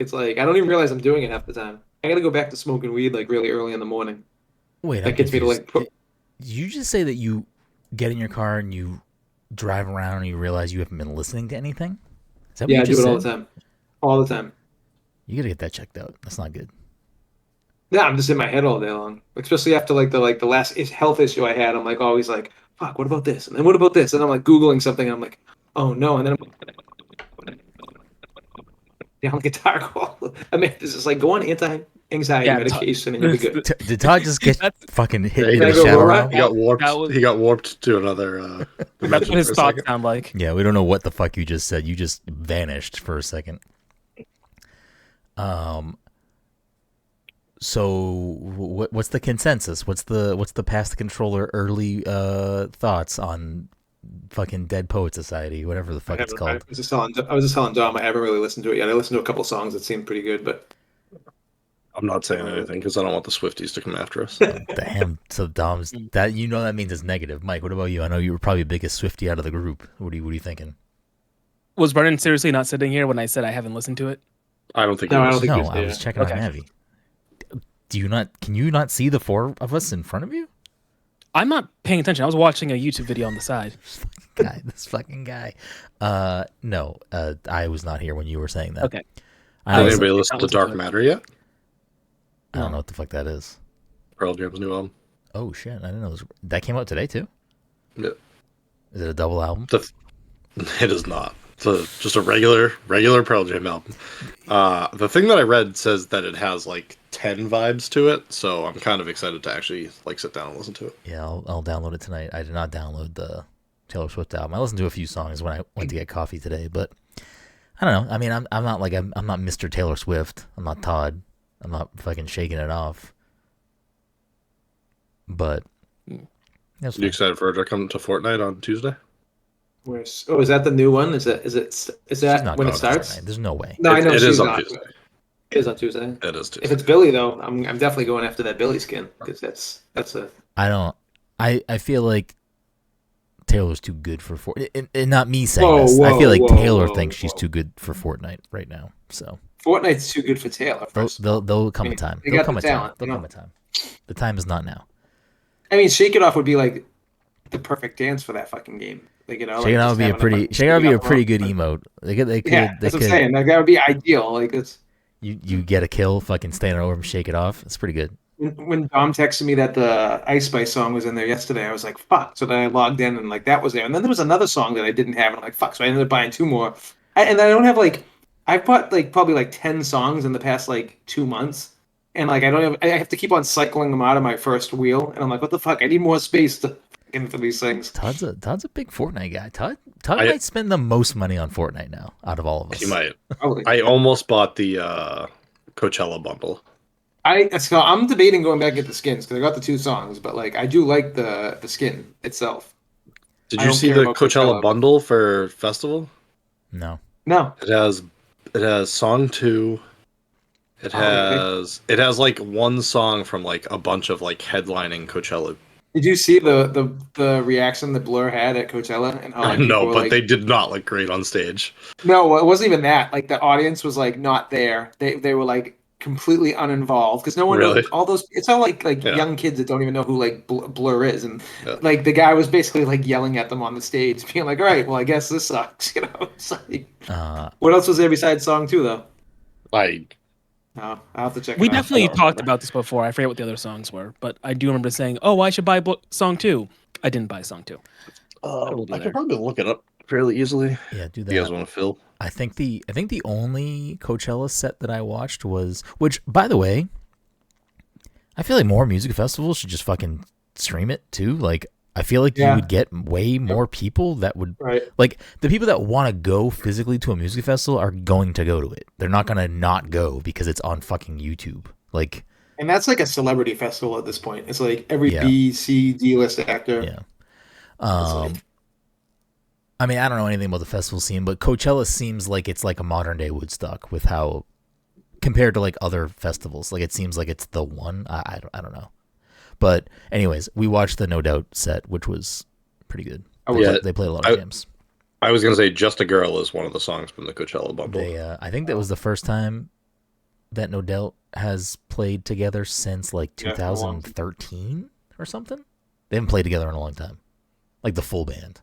It's like I don't even realize I'm doing it half the time. I gotta go back to smoking weed like really early in the morning. Wait, I'm That gets me to confused. like put. Did you just say that you get in your car and you drive around and you realize you haven't been listening to anything? Is that what you Yeah, I do just it all the said? time, all the time. You gotta get that checked out. That's not good. Yeah, I'm just in my head all day long. Especially after like the last health issue I had. I'm like always like, fuck, what about this? And then what about this? And I'm like Googling something and I'm like, oh no. And then I'm down the guitar call. I mean, this is like go on anti-anxiety Yeah, medication and you'll be this, good. Did Todd just get that's fucking hit Yeah, in Then I the go shadow Laura. realm? he got that warped. was He got warped to another that's dimension what his for a thoughts second. sound like. Yeah, we don't know what the fuck you just said. You just vanished for a second. Um. So what's the consensus? What's the past the controller early thoughts on fucking Dead Poet Society, whatever the I fuck it's haven't. I called? was just telling. I was just telling Dom. I haven't really listened to it yet. I listened to a couple songs that seemed pretty good, but I'm not saying haven't really. anything because I don't want the Swifties to come after us. Damn. So Dom's that that means it's negative. Mike, what about you? I know you were probably the biggest Swifty out of the group. What are you thinking? Was Brennan seriously not sitting here when I said I haven't listened to it? I don't think No, he I don't was. think No, there's. I was Yeah. checking on Okay. Navi. Do you not? Can you not see the four of us in front of you? I'm not paying attention. I was watching a YouTube video on the side. This fucking guy. No. I was not here when you were saying that. Okay. I Did was. anybody listen to listen to Dark it. Matter yet? I don't know what the fuck that is. Pearl Jam's new album. Oh shit! I didn't know that came out today too. Yeah. Is it a double album? It is not. It's just a regular Pearl Jam album. The thing that I read says that it has like 10 vibes to it, so I'm kind of excited to actually like sit down and listen to it. Yeah, I'll download it tonight. I did not download the Taylor Swift album. I listened to a few songs when I went to get coffee today, but I don't know. I mean, I'm not like I'm not Mr. Taylor Swift. I'm not Todd. I'm not fucking shaking it off. But that's You excited for her to come to Fortnite on Tuesday? Is that the new one? Is she's that not when going it to starts? Fortnite. There's no way. No, I know It she's is on not. Tuesday. It is on Tuesday. It is If Tuesday. it's Billy though, I'm definitely going after that Billy skin because that's a. I don't. I feel like Taylor's too good for Fortnite. And not me saying Whoa, this. I feel like whoa, Taylor whoa, thinks she's whoa. too good for Fortnite right now. So Fortnite's too good for Taylor. First, they'll come I a mean, time. they There'll got come the a time. talent. There'll come a time. The time is not now. I mean, Shake It Off would be like the perfect dance for that fucking game. Like Shake like It Off just would be a having pretty. fucking Shake It Off would be a up pretty good on- emote. They could. Yeah, They that's what I'm could. saying. Like that would be ideal. Like it's You get a kill, fucking standing over him, shake it off. It's pretty good. when Dom texted me that the Ice Spice song was in there yesterday. I was like, fuck. So then I logged in and like that was there. And then there was another song that I didn't have, and I'm like, fuck. So I ended up buying two more. And I don't have like I've bought like probably like 10 songs in the past like 2 months. And like I have to keep on cycling them out of my first wheel. And I'm like, what the fuck? I need more space to fucking for these things. Todd's a big Fortnite guy. Todd I- might spend the most money on Fortnite now out of all of us. He might. Probably. I almost bought the Coachella bundle. So I'm debating going back and get the skins because I got the two songs, but like I do like the skin itself. Did I you don't see care the about Coachella Coachella. bundle for festival? No. No. It has song 2. It Oh, has like one song from like a bunch of like headlining Coachella. Did you see the reaction that Blur had at Coachella and how like, people No, were but like, they did not look great on stage. no, it wasn't even that. Like the audience was like not there. They were like completely uninvolved because no one Really? knows all those. It's all like Yeah. young kids that don't even know who like Blur is, and Yeah. like the guy was basically like yelling at them on the stage, being like, "All right, well, I guess this sucks." You know, it's like, what else was there besides song two though? I No, I'll have to check. We it out. I definitely don't talked remember. about this before. I forget what the other songs were, but I do remember saying, "Oh, I should buy song 2." I didn't buy song 2. will be I there. could probably look it up fairly easily. Yeah, do If you guys that. want to fill? I think the only Coachella set that I watched was, which by the way, I feel like more music festivals should just fucking stream it too. Like I feel like you Yeah. would get way more people that would Right. like the people that want to go physically to a music festival are going to go to it. They're not gonna not go because it's on fucking YouTube. Like And that's like a celebrity festival at this point. It's like every Yeah. B, C, D list actor. yeah. It's like- I mean, I don't know anything about the festival scene, but Coachella seems like it's like a modern day Woodstock with how compared to like other festivals. Like it seems like it's the one. I don't know. But anyways, we watched the No Doubt set, which was pretty good. Yeah. They played a lot of jams. I was gonna say "Just a Girl" is one of the songs from the Coachella bundle. They, I think that was the first time that No Doubt has played together since like Yeah, for a long time. 2013 or something. They haven't played together in a long time, like the full band.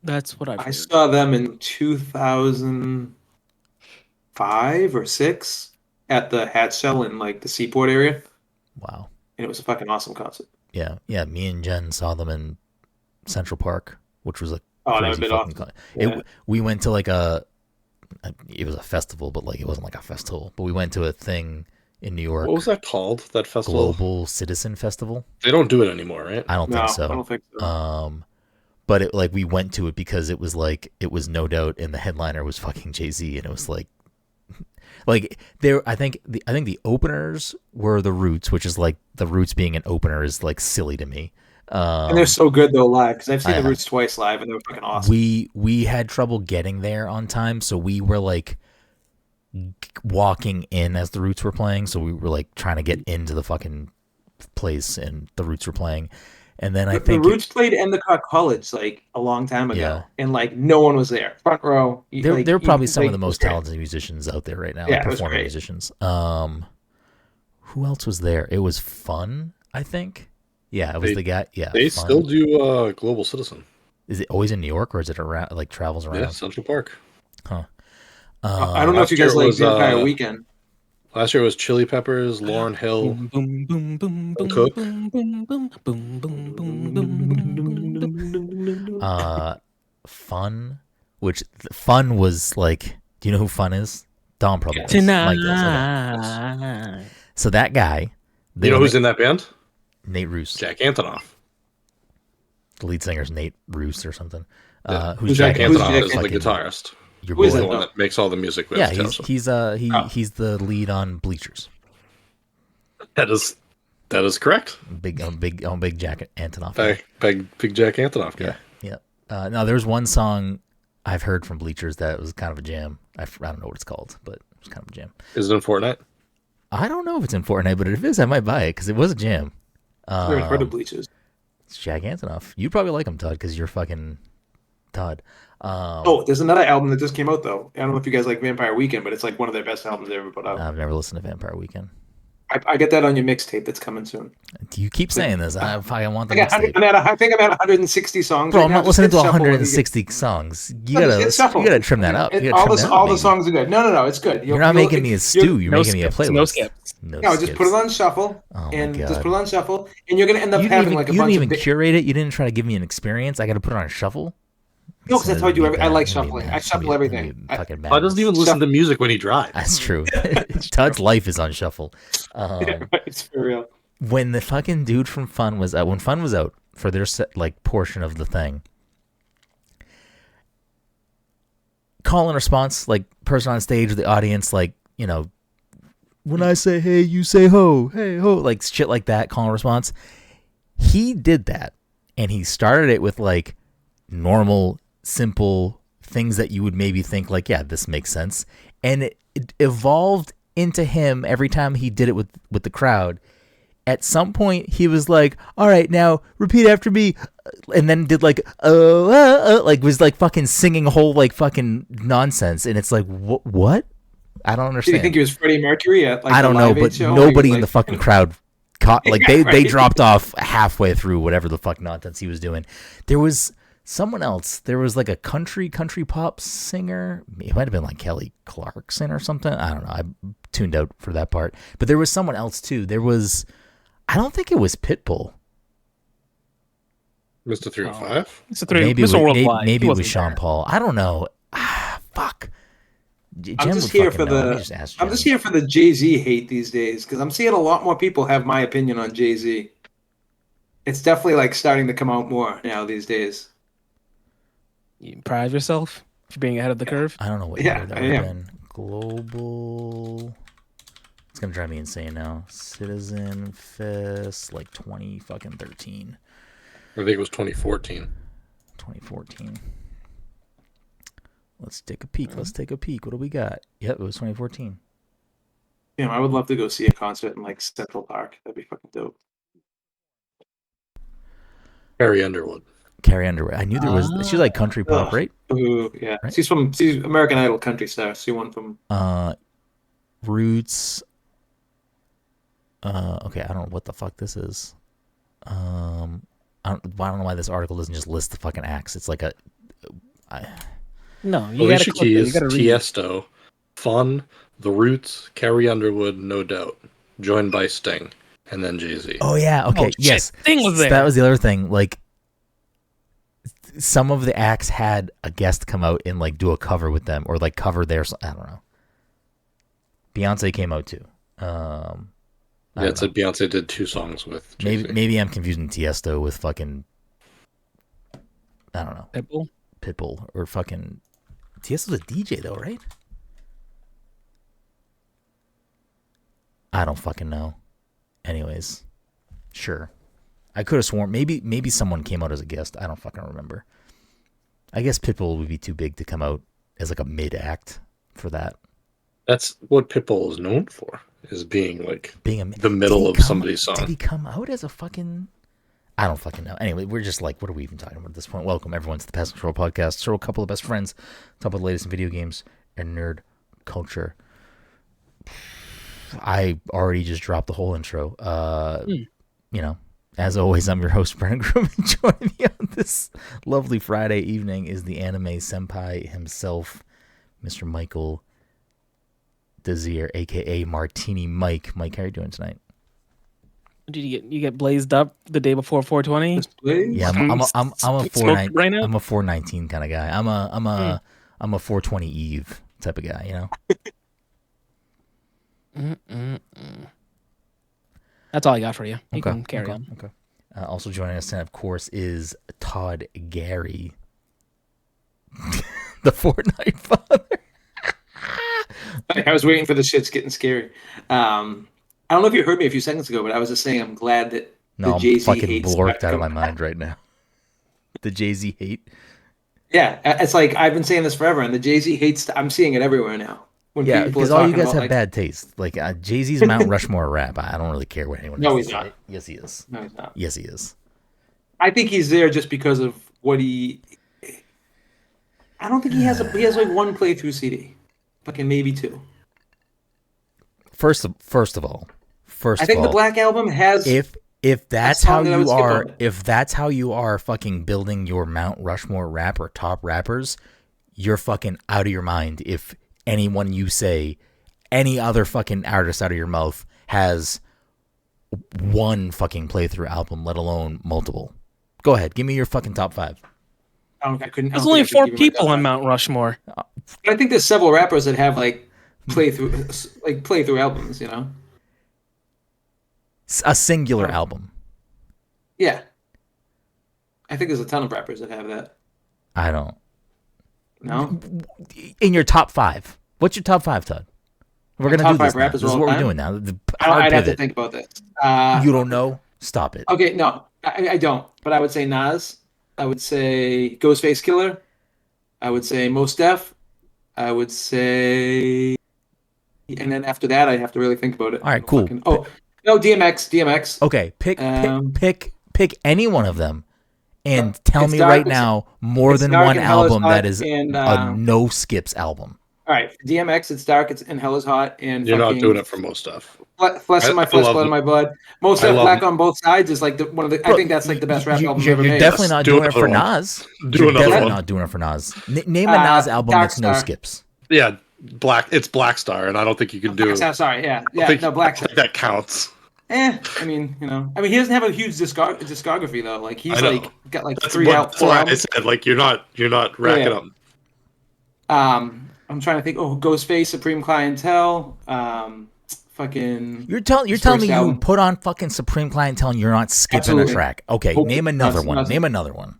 That's what I've I heard. saw them in 2005 or six at the Hat Shell in like the Seaport area, Wow. and it was a fucking awesome concert. Yeah, yeah. Me and Jen saw them in Central Park, which was a Oh, that would have crazy been fucking. awesome. It. Yeah. We went to like it was a festival, but like it wasn't like a festival. But we went to a thing in New What was York, that called? That festival? Global Citizen Festival. They don't do it anymore, right? I don't think No, I so. don't think so. But it like we went to it because it was like it was No Doubt, and the headliner was fucking Jay-Z, and it was like there. I think the openers were the Roots, which is like the Roots being an opener is like silly to me. And they're so good though live because I've seen the I, Roots twice live and they were fucking awesome. we had trouble getting there on time, so we were like walking in as the Roots were playing, so we were like trying to get into the fucking place, and the Roots were playing, and then I The think Roots played Endicott College like a long time ago, Yeah. and like no one was there, front row. they're probably some of like, the it was most great. talented musicians out there right now, Yeah, like it was performing great. musicians. Who else was there? It was Fun, I think. Yeah, it was They- the guy. Yeah, They Fun. still do Global Citizen. Is it always in New York, or is it around like travels around? Yeah, Central Park. Huh. I don't know if Last you year guys it like was, Vampire Weekend. Last year was Chili Peppers, Lauryn Hill, Boom, boom, boom, boom, boom, Cook. boom, boom, boom, boom, boom, boom, boom, boom. Fun, which Fun was like. Do you know who Fun is? Dom probably does. Mike does. Okay. Tonight. So that guy, You know who's in that band? Nate Roos. Jack Antonoff. The lead singer's Nate Roos or something. Yeah. Who's Who's Jack Jack- who's Antonoff? Jack Is the Fucking guitarist. Your Who is boy. The that? one that makes all the music with Yeah, Taylor he's Swift. he's the lead on Bleachers. That is correct. Big Jack Antonoff. guy. Big Jack Antonoff guy. Yeah. Now there's one song I've heard from Bleachers that was kind of a jam. I don't know what it's called, but it was kind of a jam. Is it in Fortnite? I don't know if it's in Fortnite, but if it is, I might buy it because it was a jam. I've never heard of Bleachers. It's Jack Antonoff. You probably like him, Todd, because you're fucking Todd. Oh, there's another album that just came out though. I don't know if you guys like Vampire Weekend, but it's like one of their best albums they ever put out. I've never listened to Vampire Weekend. I get that on your mixtape that's coming soon. You keep saying this. I want the I got, mixtape. I think I'm at 160 songs. Bro, right I'm now. not Just listening hit to shuffle and you 160 songs. You No, just gotta hit shuffle. you gotta trim that up. You gotta all trim the, that up, all the baby. songs are good. No, it's good. You're not making me a stew. You're No making me a skips, playlist. no skips. No, No, just put it skips. on shuffle Oh my and just God. put it on shuffle, and you're gonna end up You having didn't even, like a you bunch didn't of even curate it. You didn't try to give me an experience. I got to put it on a shuffle. No, because that's how I do. I like It's gonna be shuffling. mad. I It's gonna shuffle be- everything. it's gonna be fucking Todd doesn't even madness. listen to music when he drives. That's true. Todd's life is on shuffle. It's for real. When the fucking dude from Fun was out, when Fun was out for their set, like portion of the thing, call and response, like person on stage, the audience, like when I say hey, you say ho, hey ho, like shit like that, call and response. He did that, and he started it with like normal, simple things that you would maybe think like, yeah, this makes sense, and it evolved into him every time he did it with the crowd. At some point, he was like, "All right, now repeat after me," and then did like, like was like fucking singing a whole like fucking nonsense, and it's like, what? I don't Did understand. you think he was Freddie Mercury at like I the don't know, Live Aid but show? nobody He in the was fucking crowd caught like Yeah, they right. dropped off halfway through whatever the fuck nonsense he was doing. There was someone else. There was like a country pop singer. It might have been like Kelly Clarkson or something. I don't know. I tuned out for that part. But there was someone else too. There was. I don't think it was Pitbull. Mr. 305? It's a three. Maybe Mr. it was, Worldwide. maybe He it was wasn't Sean there. Paul. I don't know. Fuck. I'm just here for I'm just here for the Jay-Z hate these days because I'm seeing a lot more people have my opinion on Jay-Z. It's definitely like starting to come out more now these days. You proud of yourself for being ahead of the curve? I don't know what Yeah, year that I would have am. been. Global. It's gonna drive me insane now. Citizen Fest, like 2013, I think it was 2014. 2014. Let's take a peek. Let's take a peek. What do we got? Yep, it was 2014. Damn, I would love to go see a concert in like Central Park. That'd be fucking dope. Carrie Underwood. Carrie Underwood. I knew there was. She's like country pop, Ugh. right? Ooh, yeah. Right? She's American Idol country star. She won from Roots. Okay, I don't know what the fuck this is. I don't know why this article doesn't just list the fucking acts. It's like No, you gotta Alicia click there. You Keys, gotta read. Tiesto, Fun, The Roots, Carrie Underwood, No Doubt, joined by Sting, and then Jay-Z. oh yeah, okay, Oh, yes. shit, Sting was So there. that was the other thing. Like, some of the acts had a guest come out and like do a cover with them or like cover their. I don't know. Beyonce came out too. I Yeah, don't it said Beyonce did 2 songs with Jay-Z. maybe I'm confusing Tiesto with fucking. I don't know. Pitbull. Pitbull or fucking. Tiesto's a DJ though, right? I don't fucking know. Anyways, sure. I could have sworn maybe someone came out as a guest. I don't fucking remember. I guess Pitbull would be too big to come out as like a mid act for that. That's what Pitbull is known for, is being like Being a the middle of somebody's Did song. he come out as a fucking? I don't fucking know. Anyway, we're just like, what are we even talking about at this point? Welcome everyone to the Pest Control Podcast. Show a couple of best friends, talk about the latest in video games and nerd culture. I already just dropped the whole intro. You know, as always, I'm your host, Brenden Groom, and joining me on this lovely Friday evening is the anime senpai himself, Mr. Michael Desir, aka Martini Mike. Mike, how are you doing tonight? Did you get blazed up the day before 420? Yeah, I'm a Smoked right now? I'm a 419 kind of guy. I'm a 420 Eve type of guy, you know. That's all I got for you. You can carry on. Okay. Also joining us tonight, of course, is Todd Gary, the Fortnite father. I was waiting for the shit's getting scary. I don't know if you heard me a few seconds ago, but I was just saying I'm glad that No, the I'm Jay-Z fucking hates blorked out of my Beckham. mind right now. The Jay-Z hate. Yeah, it's like I've been saying this forever, and the Jay-Z hates. I'm seeing it everywhere now. When Yeah, people are because all you talking guys about, have like, bad taste. Like Jay-Z's Mount Rushmore rap. I don't really care what anyone No, has he's to not. say. Yes, he is. No, he's not. Yes, he is. I think he's there just because of what he. I don't think he has like one playthrough CD, fucking maybe 2. First of all, I think the Black Album has. if that's song how that I would you skip are, over. if that's how you are fucking building your Mount Rushmore rap or top rappers, you're fucking out of your mind. If anyone you say, any other fucking artist out of your mouth has one fucking playthrough album, let alone multiple. Go ahead, give me your fucking top 5. I couldn't. There's I don't only think I could 4 give you my people top on five. Mount Rushmore. But I think there's several rappers that have like playthrough albums. You know. A singular Oh. album. Yeah. I think there's a ton of rappers that have that. I don't. No. In your top 5, what's your top 5, Todd? We're gonna top do this 5 now. rappers This is of all what we're time? doing now. The hard I'd have to pivot. think about this. You don't know? Stop it. Okay, no, I don't. But I would say Nas. I would say Ghostface Killer. I would say Mos Def. I would say, and then after that, I'd have to really think about it. All right, cool. Oh, no, DMX. Okay, pick any one of them, and tell it's me dark, right it's- now more it's than dark one and hell is album hot that is and, a no skips album. All right, DMX. It's dark. It's and hell is hot. And You're not fucking doing it for most stuff. Flesh of my I flesh, love- blood of my blood. Most I of love- Black on Both Sides is like one of the. I think that's like the best rap album You're ever made. definitely not Do doing it for another one. Nas. Do You're another definitely one. not doing it for Nas. Name a Nas album Dark that's no Star. skips. Yeah, It's Black Star, and I don't think you can do. Sorry, yeah, I think, no, Black I think that counts. I mean, he doesn't have a huge discography though. Like he's I know. like got like That's 3 what, out, that's 4 why I albums. said like you're not racking Yeah. up. I'm trying to think. Oh, Ghostface, Supreme Clientele. Fucking. You're telling me first you album. put on fucking Supreme Clientele and you're not skipping Absolutely. a track. Okay, Nope. name another Nas- one. Nas- Name another one.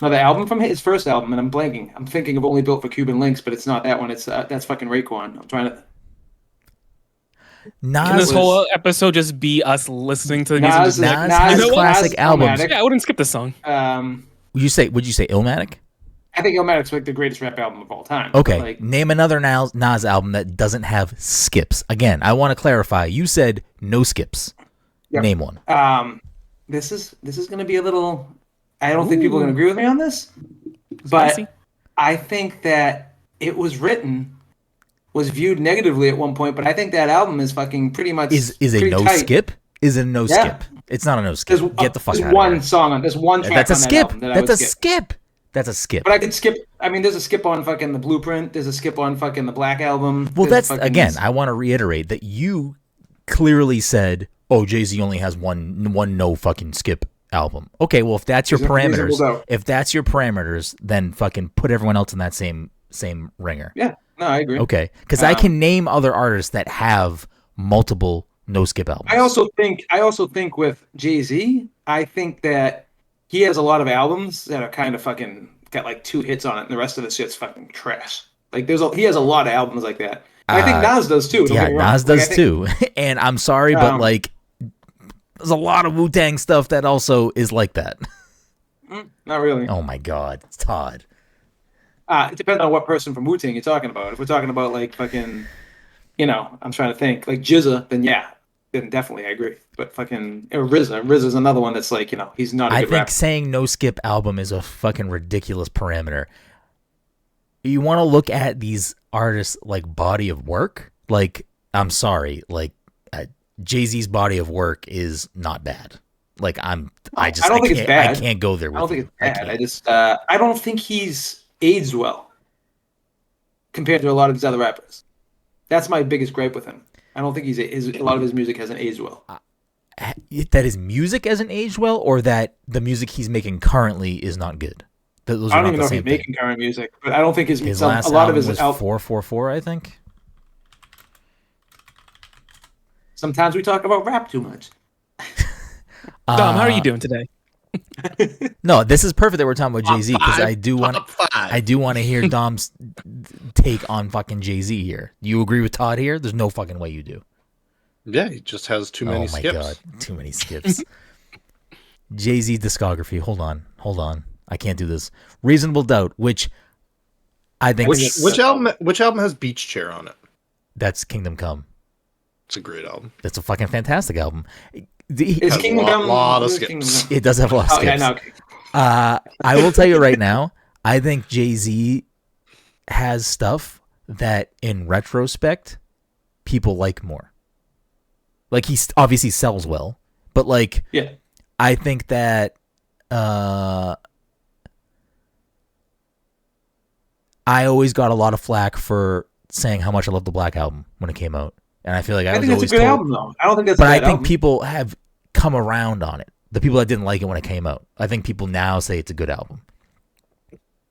No, the album from his first album, and I'm blanking. I'm thinking of Only Built for Cuban Links, but it's not that one. It's that's fucking Raekwon. I'm trying to. Can Nas this whole episode just be us listening to the music? Nas, Just be like, Nas has You know what? classic albums. Illmatic. yeah, I wouldn't skip this song. Would you say Illmatic? I think Illmatic's like the greatest rap album of all time. Okay, Like, name another Nas album that doesn't have skips. Again, I want to clarify. You said no skips. Yep. Name one. this is going to be a little. I don't think people are going to agree with me on this, but Spicy. I think that it was written was viewed negatively at one point, but I think that album is fucking pretty much Is a pretty no tight. skip? Is a no Yeah. skip? It's not a no skip. Get the fuck There's out of one here. song on, there's one track That's a on that skip. album that I That's would a skip. That's a skip. But I could skip. I mean, there's a skip on fucking the Blueprint. There's a skip on fucking the Black Album. Well, There's that's again. I want to reiterate that you clearly said, "Oh, Jay-Z only has one no fucking skip album." Okay, well, if that's your parameters, then fucking put everyone else in that same ringer. Yeah, no, I agree. Okay, because I can name other artists that have multiple no skip albums. I also think with Jay-Z, I think that he has a lot of albums that are kind of fucking got like 2 hits on it, and the rest of the shit's fucking trash. Like he has a lot of albums like that. And I think Nas does too. Yeah, Nas does too. And I'm sorry, but like, there's a lot of Wu-Tang stuff that also is like that. Not really. Oh my God, it's Todd. It depends on what person from Wu-Tang you're talking about. If we're talking about like fucking, I'm trying to think like GZA, then yeah, then definitely I agree. But fucking RZA's another one that's like, he's not a good rapper. Saying no skip album is a fucking ridiculous parameter. You want to look at these artists like body of work? Like, I'm sorry, like Jay-Z's body of work is not bad. Like I don't think it's bad. I can't go there with I don't think it's bad. I don't think he's aged well compared to a lot of these other rappers. That's my biggest gripe with him. I don't think a lot of his music hasn't aged well. That his music hasn't aged well, or that the music he's making currently is not good. Those I don't even know if he's making current music, but I don't think his last album was 444, I think. Sometimes we talk about rap too much. Dom, how are you doing today? No, this is perfect that we're talking about Jay-Z, because I do want to hear Dom's take on fucking Jay-Z here. You agree with Todd here? There's no fucking way you do. Yeah, he just has too many skips. Oh my God, too many skips. Jay-Z discography. Hold on. I can't do this. Reasonable Doubt, which I think which album has Beach Chair on it? That's Kingdom Come. It's a great album. That's a fucking fantastic album. Is Kingdom Come a lot of skips? It does have a lot of skips. Yeah, no. I will tell you right now, I think Jay-Z has stuff that in retrospect people like more. Like, he obviously sells well, but like, yeah, I think that I always got a lot of flack for saying how much I love the Black Album when it came out, and I feel like I was think always it's a good told, album though. I don't think that's. But a I bad think album. people have come around on it. The people that didn't like it when it came out, I think people now say it's a good album.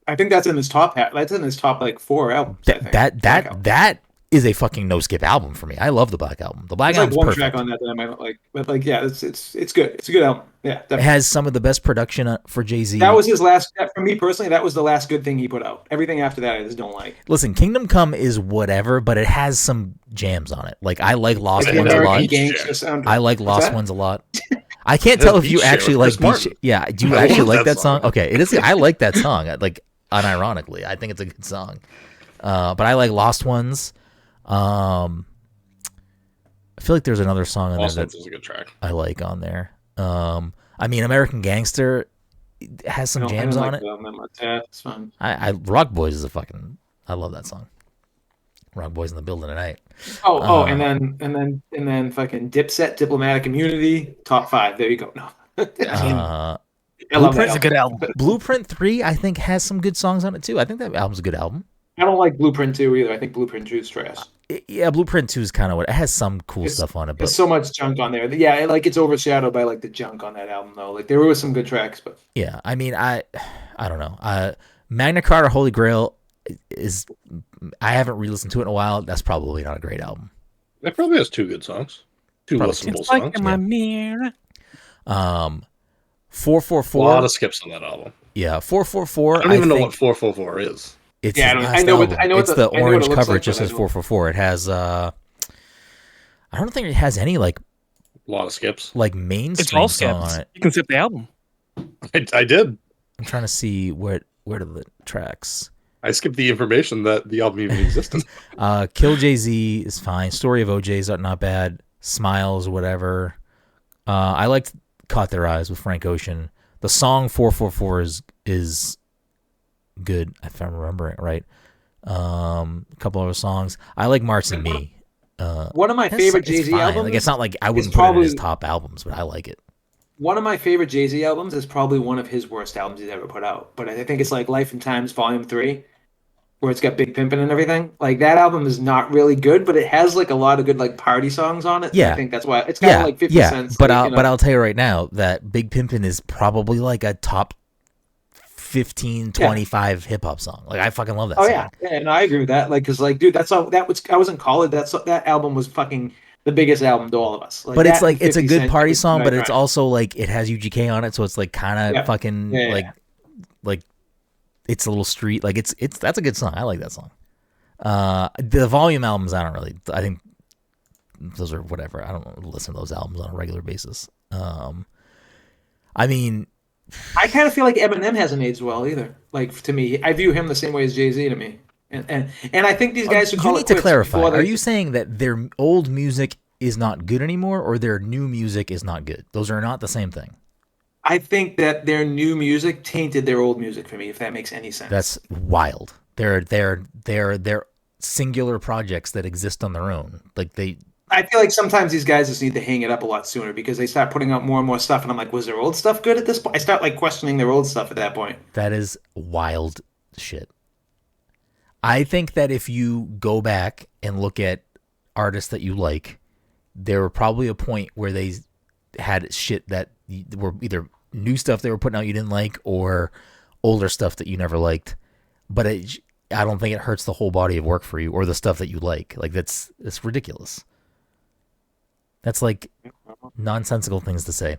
I think that's in his top hat. That's in his top like 4 albums. That is a fucking no skip album for me. I love the Black Album. The Black Album's like one perfect. track on that I might not like, but like yeah, it's good. It's a good album. Yeah, definitely. It has some of the best production for Jay-Z. That was his last. For me personally, that was the last good thing he put out. Everything after that, I just don't like. Listen, Kingdom Come is whatever, but it has some jams on it. Like, I like Lost Ones a lot. I like Lost Ones a lot. I can't tell if you actually like Beach. Yeah, do you actually like that song? Okay, it is. I like that song. Like, unironically, I think it's a good song. But I like Lost Ones. I feel like there's another song on Lost there Ones is a good track. I like on there. I mean, American Gangster has some jams on it. Yeah, it's fun. I Rock Boys is I love that song. Rock Boys in the building tonight. And then fucking Dipset, Diplomatic Immunity, top 5. There you go. No. Blueprint's a good album. Blueprint 3, I think, has some good songs on it too. I think that album's a good album. I don't like Blueprint 2 either. I think Blueprint 2 is trash. Yeah, Blueprint 2 is kind of what it has some cool stuff on it, but there's so much junk on there. Yeah, it's overshadowed by like the junk on that album though. Like there were some good tracks, but yeah, I mean, I don't know. Magna Carta Holy Grail is, I haven't re-listened to it in a while. That's probably not a great album. It probably has 2 good songs. 2 listenable songs. Like in my mirror. 444. A lot of skips on that album. Yeah, 444. I don't even know what 444 is. It's I know it's the orange cover. Like, it just says 444. It has I don't think it has any like a lot of skips. Like mainstream it's all song skips. on it. You can skip the album. I did. I'm trying to see where are the tracks. I skipped the information that the album even existed. Kill Jay-Z is fine. Story of OJ is not bad. Smiles, whatever. I liked Caught Their Eyes with Frank Ocean. The song 444 is good, if I'm remembering it right. A couple other songs. I like Marks and Me. One of my favorite Jay Z fine. albums. Like it's not like I wouldn't is put it in his probably top albums, but I like it. one of my favorite Jay Z albums is probably one of his worst albums he's ever put out. But I think it's like Life and Times Volume 3, where it's got Big Pimpin' and everything. Like that album is not really good, but it has like a lot of good like party songs on it. And I Yeah, think that's why it's kind of like 50 cents. But Like, I'll tell you right now that Big Pimpin' is probably like a top 15, 25 hip hop song. Like I fucking love that Oh song. yeah, and I agree with that. Like, cause like, dude, that's all. That was I was in college. That album was fucking the biggest album to all of us. Like But it's that and like it's a 50 good Cent, party like, song, but it's Right. also like it has UGK on it, so it's like kind of Yeah. fucking Yeah, like yeah. like it's a little street. Like it's that's a good song. I like that song. The volume albums, I don't really. I think those are whatever. I don't listen to those albums on a regular basis. I mean, I kind of feel like Eminem hasn't aged well either. Like to me, I view him the same way as Jay Z to me, and I think these guys should you call need it to quits clarify. before they- Are you saying that their old music is not good anymore, or their new music is not good? Those are not the same thing. I think that their new music tainted their old music for me, if that makes any sense. That's wild. They're singular projects that exist on their own. Like they. I feel like sometimes these guys just need to hang it up a lot sooner because they start putting out more and more stuff, and I'm like, was their old stuff good at this point? I start like questioning their old stuff at that point. That is wild shit. I think that if you go back and look at artists that you like, there were probably a point where they had shit that were either new stuff they were putting out you didn't like or older stuff that you never liked. But I don't think it hurts the whole body of work for you or the stuff that you like. Like it's ridiculous. That's like nonsensical things to say.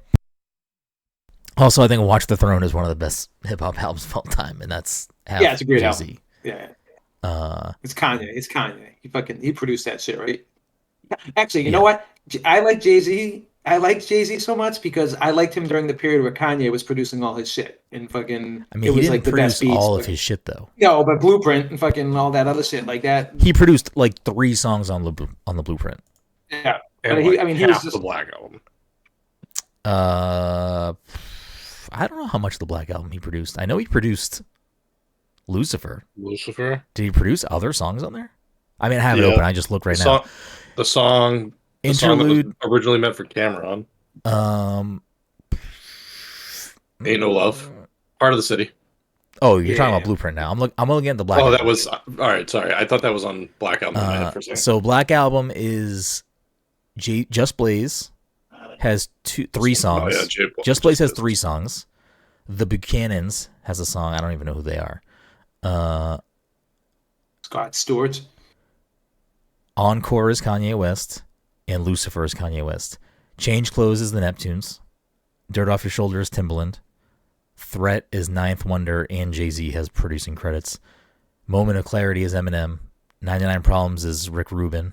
Also, I think Watch the Throne is one of the best hip hop albums of all time, and that's Yeah, it's a great Jay-Z. album. Yeah, it's Kanye. It's Kanye. He produced that shit, right? Actually, you know what? I like Jay Z. I like Jay Z so much because I liked him during the period where Kanye was producing all his shit and fucking. I mean, it he was didn't like the best produce beats. all but, of his shit though. No, but Blueprint and fucking all that other shit like that. He produced like 3 songs on the Blueprint. Yeah, And but like he was half just the Black Album. I don't know how much the Black Album he produced. I know he produced Lucifer. Lucifer. Did he produce other songs on there? I mean, I have it Yeah. open. I just look right now. The song that was Interlude. originally meant for Cameron. Ain't No Love. Part of the City. Oh, you're talking Yeah. about Blueprint now. I'm looking at the Black. Oh, Album. that was all right. Sorry, I thought that was on Black Album. in my head for a second. So Black Album is Just Blaze has 3 songs. Oh, yeah, Just Blaze has 3 songs. The Buchanans has a song. I don't even know who they are. Scott Stewart. Encore is Kanye West, and Lucifer is Kanye West. Change Clothes is the Neptunes. Dirt Off Your Shoulder is Timbaland. Threat is Ninth Wonder, and Jay-Z has producing credits. Moment of Clarity is Eminem. 99 Problems is Rick Rubin.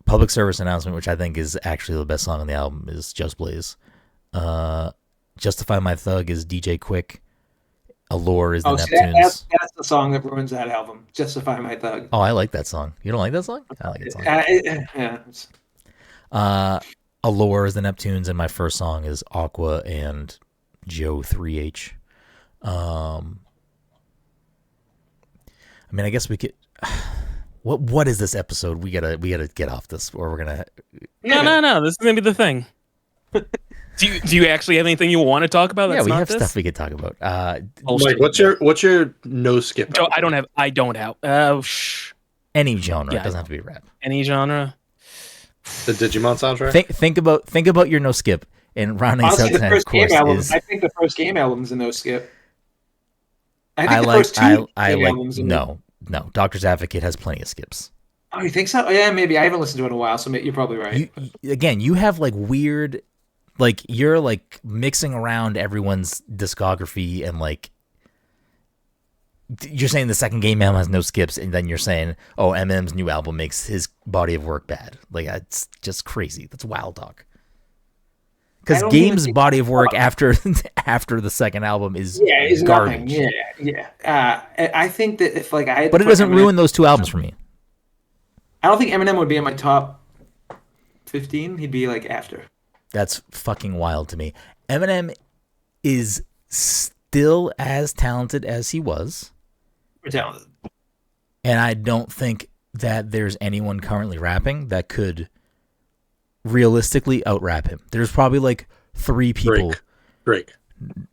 Public Service Announcement, which I think is actually the best song on the album, is Just Blaze. Justify My Thug is DJ Quick. Allure is the Oh, see, Neptunes. that's the song that ruins that album. Justify My Thug. Oh, I like that song. You don't like that song? I like that song. Yeah. Allure is the Neptunes, and my first song is Aqua and Joe 3H. I mean, I guess we could. What is this episode? We gotta get off this, or we're gonna. No. This is gonna be the thing. Do you actually have anything you want to talk about? That's we not have this? stuff we could talk about. Mike, what's your no skip? I don't have. Any genre. Yeah, It doesn't have to be rap. Any genre. The Digimon soundtrack. Think about your no skip, and rounding Honestly, out the tonight, of first course, game album. is. I think the first game album's a no skip. I the like. first two I game like. albums are No. Doctor's Advocate has plenty of skips. Oh, you think so? Yeah, maybe. I haven't listened to it in a while, so you're probably right. You have like weird, like you're like mixing around everyone's discography and like you're saying the second game album has no skips, and then you're saying, oh, Eminem's new album makes his body of work bad. Like it's just crazy. That's wild talk. Because Game's body of work after the second album is garbage. Nothing. Yeah. I think that if like I had but it doesn't ruin those 2 albums for me. I don't think Eminem would be in my top 15. He'd be like after. That's fucking wild to me. Eminem is still as talented as he was. talented. And I don't think that there's anyone currently rapping that could realistically out-rap him. There's probably like 3 people.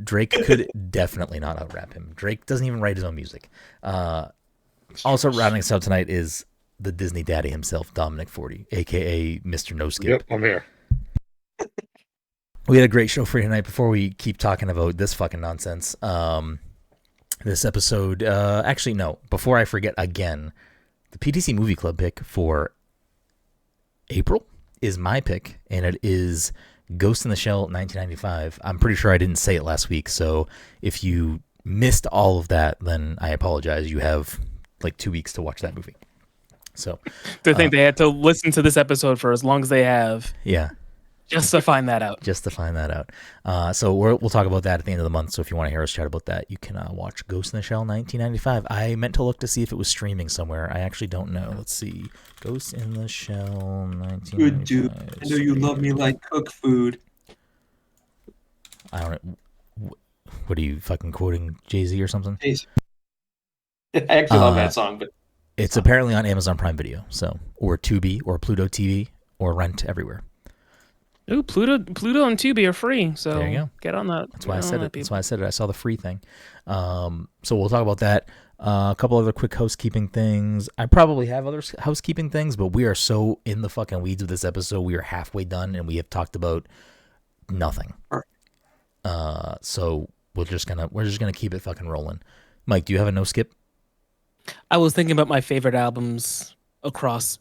Drake could definitely not out-rap him. Drake doesn't even write his own music. Also rounding us out tonight is the Disney daddy himself, Dominic Forty, a.k.a. Mr. No Skip. Yep, I'm here. We had a great show for you tonight. Before we keep talking about this fucking nonsense, this episode, actually, no, before I forget again, the PTC Movie Club pick for April is my pick, and it is Ghost in the Shell 1995. I'm pretty sure I didn't say it last week, so if you missed all of that, then I apologize. You have like 2 weeks to watch that movie. So To think they had to listen to this episode for as long as they have. Yeah. Just to find that out. So we'll talk about that at the end of the month. So if you want to hear us chat about that, you can watch Ghost in the Shell 1995. I meant to look to see if it was streaming somewhere. I actually don't know. Let's see. Ghost in the Shell 1995. Good dude. I know you love me like cook food. I don't know. What are you fucking quoting, Jay-Z or something? I actually love that song, but it's apparently on Amazon Prime Video, so or Tubi or Pluto TV or Rent everywhere. Ooh, Pluto and Tubi are free, so There you go. get on that. That's why I said it. That's why I said it. I saw the free thing. So we'll talk about that. A couple other quick housekeeping things. I probably have other housekeeping things, but we are so in the fucking weeds of this episode. We are halfway done, and we have talked about nothing. So we're just gonna keep it fucking rolling. Mike, do you have a no skip? I was thinking about my favorite albums across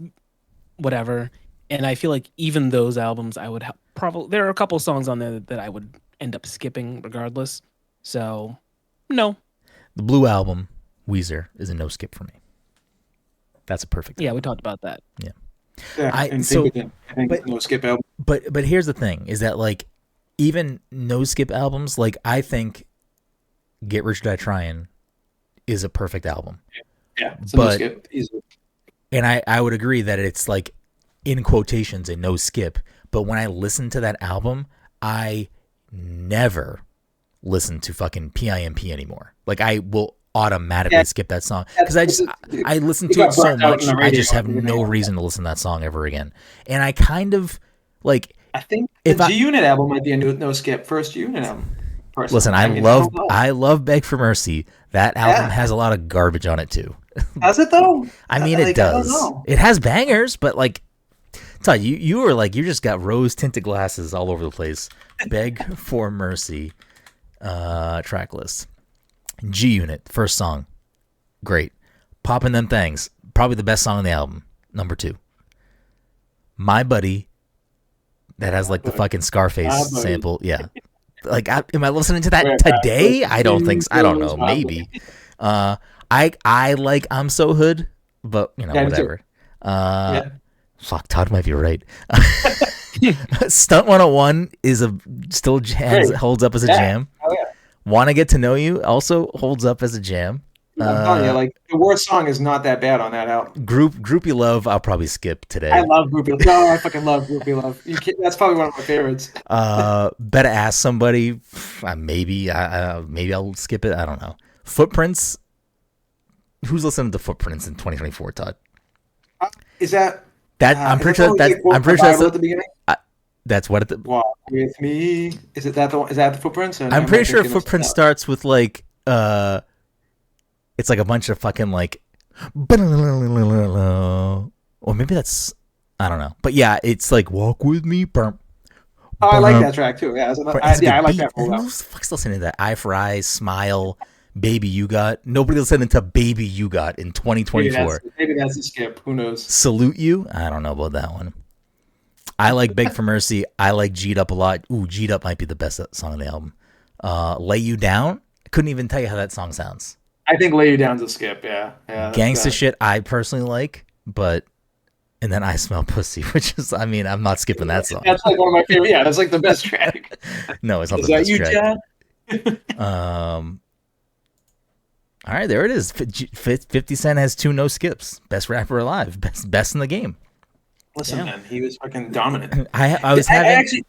whatever, and I feel like even those albums, I would probably there are a couple songs on there that I would end up skipping regardless. So, no. The Blue Album, Weezer, is a no skip for me. That's a perfect. Yeah, we talked about that. Yeah. I think no skip album. But here's the thing: is that like even no skip albums, like I think Get Rich or Die Tryin' is a perfect album. Yeah, it's a no skip. Easily. And I would agree that it's like in quotations a no skip. But when I listen to that album, I never listen to fucking PIMP anymore. Like I will automatically skip that song because I listen to it so much. I just have no reason to listen to that song ever again. And I kind of like. I think the G-Unit album might be a no skip. First G-Unit album. Personally. Listen, I love Beg for Mercy. That album has a lot of garbage on it too. Does it though? I mean, it does. It has bangers, but like, Todd, you were like you just got rose tinted glasses all over the place. Beg for Mercy, track list. G-Unit, first song, great. Poppin' Them Things, probably the best song on the album. Number 2. My Buddy, that has like the fucking Scarface sample. Yeah. Like, am I listening to that today? I don't think so. I don't know. Maybe. I like I'm So Hood, but you know, whatever. Fuck, Todd might be right. Stunt 101 is still holds up as a jam. Oh yeah. Wanna Get to Know You also holds up as a jam. I'm telling you, like the worst song is not that bad on that album. Groupie Love, I'll probably skip today. I love Groupie Love. No, I fucking love Groupie Love. That's probably one of my favorites. Better Ask Somebody, maybe I'll skip it. I don't know. Footprints. Who's listening to Footprints in 2024, Todd? Is that? I'm pretty sure that's at the beginning. That's what Walk with me. Is it that the? Is that the Footprints? I'm pretty sure Footprints starts with like it's like a bunch of fucking like, or maybe that's I don't know. But yeah, it's like Walk With Me. Oh, I like that track too. Yeah, I like that whole album. Who's the fuck's listening to that? Eye for Eye, Smile, Baby You Got. Nobody listening to Baby You Got in 2024. Maybe that's a skip. Who knows? Salute You. I don't know about that one. I like Beg for Mercy. I like G'd Up a lot. Ooh, G'd Up might be the best song on the album. Lay You Down. I couldn't even tell you how that song sounds. I think Lay You Down's a skip. Yeah. Gangsta Shit. I personally like, but and then I Smell Pussy, which is, I mean, I'm not skipping that song. That's like one of my favorite. Yeah, that's like the best track. No, it's not the best track. All right, there it is. 50 Cent has 2 no skips. Best rapper alive. Best in the game. Listen, man, he was fucking dominant. I was having. Actually,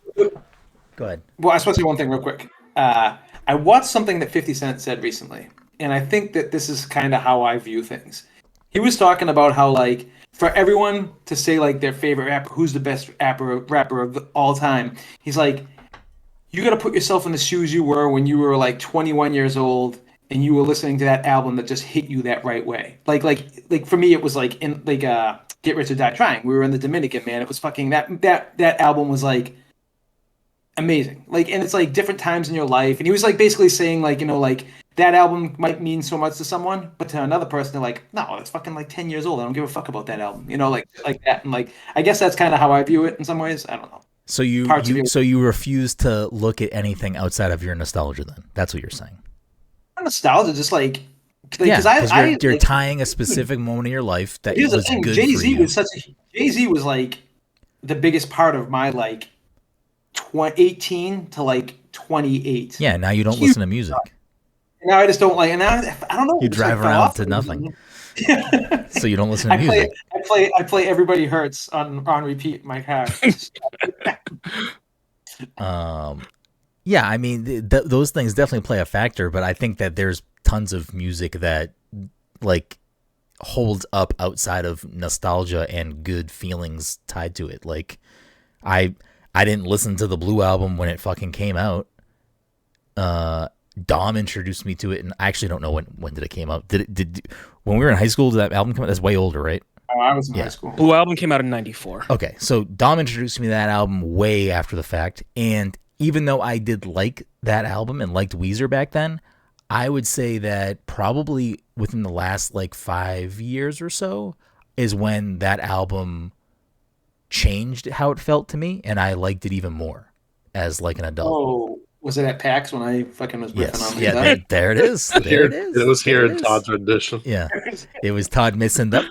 go ahead. Well, I was supposed to say one thing real quick. I watched something that 50 Cent said recently, and I think that this is kind of how I view things. He was talking about how like for everyone to say like their favorite rapper, who's the best rapper of all time. He's like, you got to put yourself in the shoes you were when you were like 21 years old and you were listening to that album that just hit you that right way. Like for me, it was like in like Get Rich or Die Trying. We were in the Dominican, man. It was fucking that album was like amazing. Like, and it's like different times in your life. And he was like basically saying like, like that album might mean so much to someone, but to another person, they're like, no, it's fucking like 10 years old. I don't give a fuck about that album. Like that. And like, I guess that's kind of how I view it in some ways. I don't know. So you refuse to look at anything outside of your nostalgia. Then that's what you're saying. Nostalgia, just like yeah, because you're like, tying a specific moment in your life that here's the was thing. good Jay for Z you. was Jay Z was like the biggest part of my like 18 to like 28. Yeah, now you don't listen to music. Now I just don't like, and now I don't know. You drive like around to nothing. So you don't listen to music. I play Everybody Hurts on repeat in my car. Yeah, I mean those things definitely play a factor, but I think that there's tons of music that like holds up outside of nostalgia and good feelings tied to it. Like I didn't listen to the Blue album when it fucking came out. Dom introduced me to it, and I actually don't know when did it came out. Did when we were in high school? Did that album come out? That's way older, right? Oh, I was in high school. Blue album came out in '94. Okay, so Dom introduced me to that album way after the fact, and even though I did like that album and liked Weezer back then, I would say that probably within the last like 5 years or so is when that album changed how it felt to me, and I liked it even more as like an adult. Oh, was it at PAX when I fucking was ripping on yeah, there it is. There it is. It was here in Todd's rendition. Yeah, it was Todd missing the.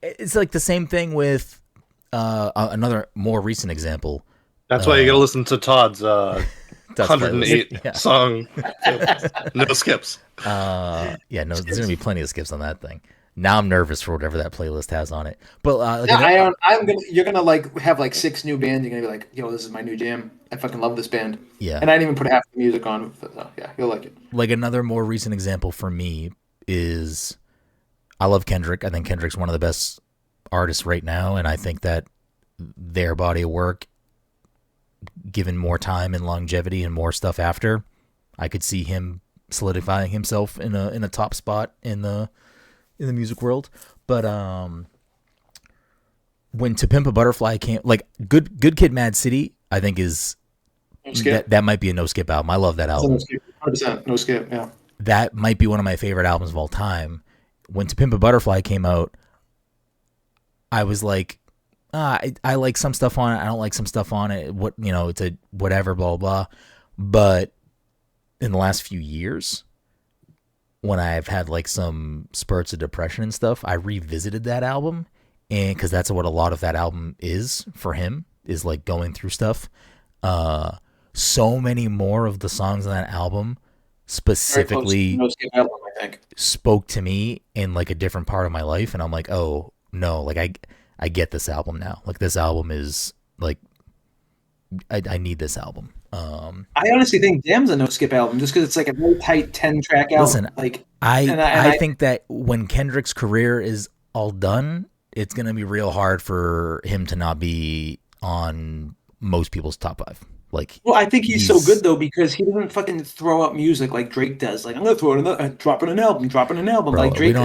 It's like the same thing with another more recent example. That's why you gotta listen to Todd's 108 yeah. song. No skips. Yeah, no, there's gonna be plenty of skips on that thing. Now I'm nervous for whatever that playlist has on it. But you're gonna like have like 6 new bands. You're gonna be like, yo, this is my new jam. I fucking love this band. Yeah, and I didn't even put half the music on. So yeah, you'll like it. Like another more recent example for me is I love Kendrick. I think Kendrick's one of the best artists right now, and I think that their body of work, given more time and longevity and more stuff after, I could see him solidifying himself in a top spot in the music world. But when To Pimp a Butterfly came, like Good Kid, Mad City, I think is that might be a no skip album. I love that album. 100% no skip. Yeah, that might be one of my favorite albums of all time. When To Pimp a Butterfly came out, I was like, I like some stuff on it. I don't like some stuff on it. It's a whatever, blah, blah, blah. But in the last few years, when I've had like some spurts of depression and stuff, I revisited that album, and because that's what a lot of that album is for him, is like going through stuff. So many more of the songs on that album specifically no skip album, I think, spoke to me in like a different part of my life, and I'm like, oh no, like I get this album now. Like this album is like I need this album. I honestly think Damn's a no skip album just because it's like a very tight 10-track album. Listen, like I think that when Kendrick's career is all done, it's gonna be real hard for him to not be on most people's top 5. Like, well, I think he's so good though because he doesn't fucking throw out music like Drake does. Like, I'm gonna throw it dropping an album. Bro, like Drake.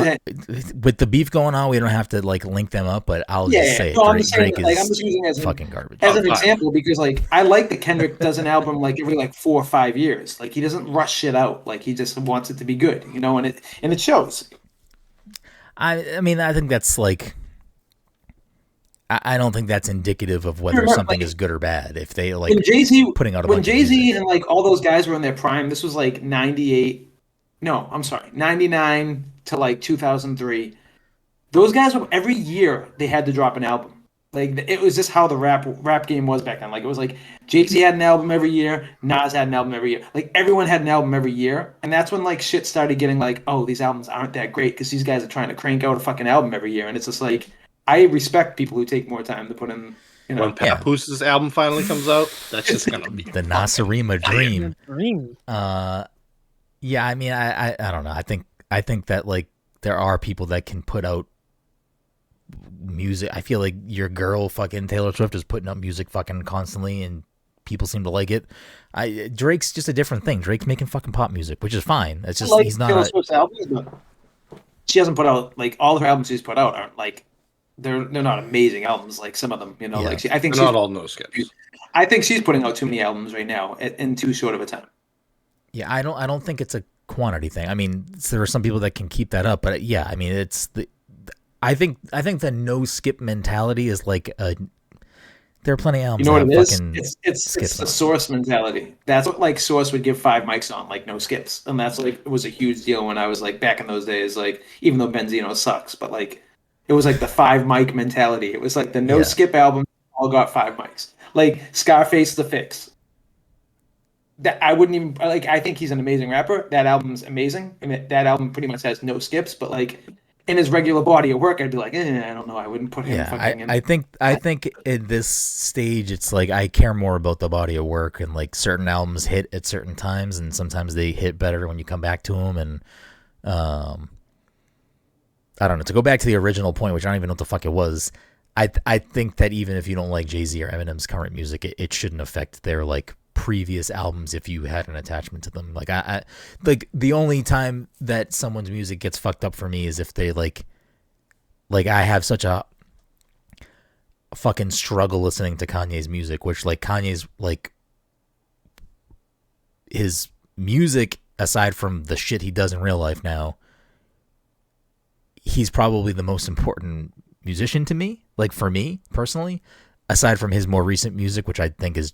With the beef going on, we don't have to like link them up, but I'll just say Drake is I'm just using as fucking garbage. As an example, because like I like that Kendrick does an album like every like 4 or 5 years. Like he doesn't rush shit out. Like he just wants it to be good, and it shows. I mean, I think that's like. I don't think that's indicative of whether something is good or bad. If they like putting out a bunch of Jay-Z and like all those guys were in their prime, this was like 98. No, I'm sorry, 99 to like 2003. Those guys were every year they had to drop an album. Like it was just how the rap game was back then. Like it was like Jay-Z had an album every year, Nas had an album every year. Like everyone had an album every year, and that's when like shit started getting like, oh, these albums aren't that great because these guys are trying to crank out a fucking album every year, and it's just like. I respect people who take more time to put in You When know, Yeah. Papoose' album finally comes out, that's just gonna be The fucking Nasarima fire. Dream. Dream. Yeah, I mean, I don't know. I think that like there are people that can put out music. I feel like your girl fucking Taylor Swift is putting out music fucking constantly, and people seem to like it. Drake's just a different thing. Drake's making fucking pop music, which is fine. It's I just like he's not Taylor a Swift's albums, but she hasn't put out like all her albums she's put out aren't like they're not amazing albums like some of them. You know, yeah. like I think They're she's not all no skips. putting out too many albums right now in too short of a time. Yeah, I don't think it's a quantity thing. I mean, there are some people that can keep that up, but yeah, I mean, it's the I think the no skip mentality is like a. There are plenty of You albums know that what have it is? fucking It's skips the on. Source mentality. That's what like Source would give 5 mics on, like no skips, and that's like it was a huge deal when I was like back in those days. Like even though Benzino sucks, but like it was like the 5 mic mentality. It was like the no Yeah, skip album all got 5 mics. Like Scarface, The Fix. That I wouldn't even like. I think he's an amazing rapper. That album's amazing. I mean, that album pretty much has no skips. But like in his regular body of work, I'd be like, I don't know. I wouldn't put him yeah. fucking in. I think at this stage, it's like I care more about the body of work, and like certain albums hit at certain times, and sometimes they hit better when you come back to them. And um, I don't know. To go back to the original point, which I don't even know what the fuck it was. I think that even if you don't like Jay-Z or Eminem's current music, it shouldn't affect their like previous albums if you had an attachment to them. Like I like the only time that someone's music gets fucked up for me is if they like I have such a fucking struggle listening to Kanye's music, which like Kanye's like his music aside from the shit he does in real life now, he's probably the most important musician to me, like for me personally, aside from his more recent music, which I think is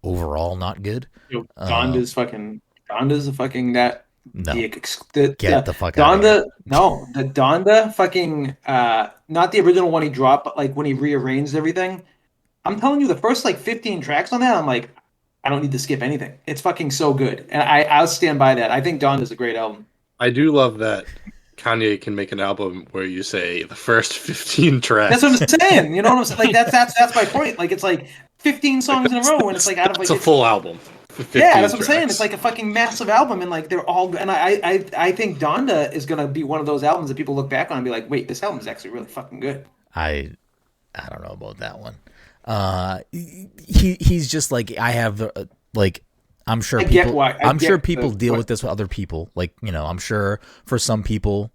overall not good. Donda's a fucking that No, get the the fuck out of here. Donda no the Donda fucking not the original one he dropped, but like when he rearranged everything. I'm telling you, the first like 15 tracks on that, I'm like, I don't need to skip anything. It's fucking so good, and I'll stand by that. I think Donda's a great album. I do love that Kanye can make an album where you say the first 15 That's tracks. what I'm saying. You know what I'm saying? Like that's my point. Like it's like 15 Like, songs in a row, and it's like out of like that's a full album. yeah, 15 that's what I'm saying. tracks. It's like a fucking massive album, and like they're all. And I think Donda is gonna be one of those albums that people look back on and be like, wait, this album's actually really fucking good. I I don't know about that one. He's just like I have like I'm sure I get people why. I'm sure people deal with this with other people. Like, you know, I'm sure for some people,